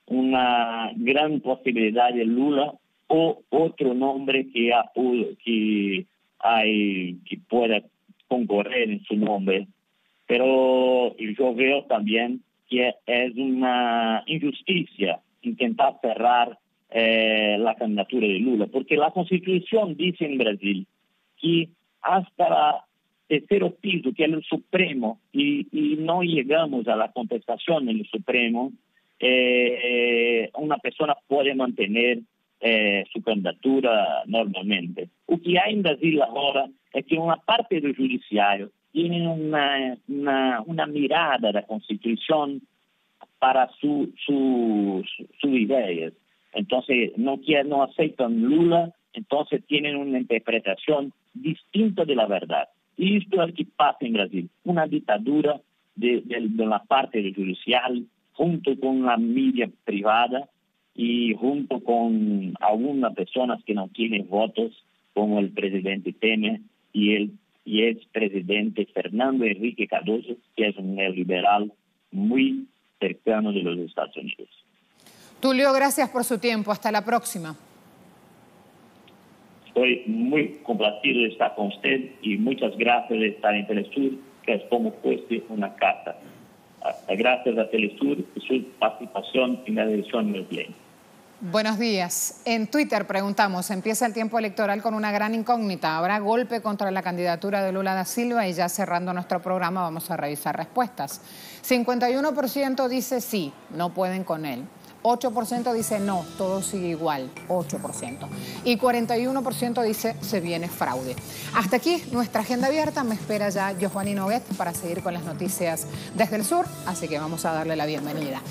una gran posibilidad de Lula o otro nombre que pueda concurrir en su nombre. Pero yo veo también que es una injusticia intentar cerrar la candidatura de Lula, porque la Constitución dice en Brasil que hasta el tercero piso, que es el Supremo, y no llegamos a la contestación en el Supremo, una persona puede mantener su candidatura normalmente. Lo que hay en Brasil ahora es que una parte del judiciario tiene una mirada de la Constitución para sus ideas. Entonces, no aceptan Lula, entonces tienen una interpretación distinta de la verdad. Y esto es lo que pasa en Brasil, una dictadura de la parte del judicial, junto con la media privada y junto con algunas personas que no tienen votos, como el presidente Temer y el expresidente Fernando Henrique Cardoso, que es un neoliberal muy cercano de los Estados Unidos. Tulio, gracias por su tiempo. Hasta la próxima. Estoy muy complacido de estar con usted y muchas gracias de estar en Telesur, que es como fuese una casa. Gracias a Telesur y su participación en la elección del pleno. Buenos días. En Twitter preguntamos, empieza el tiempo electoral con una gran incógnita. ¿Habrá golpe contra la candidatura de Lula da Silva? Y ya cerrando nuestro programa vamos a revisar respuestas. 51% dice sí, no pueden con él. 8% dice no, todo sigue igual, 8%. Y 41% dice se viene fraude. Hasta aquí nuestra agenda abierta. Me espera ya Giovanni Noguet para seguir con las noticias desde el sur, así que vamos a darle la bienvenida.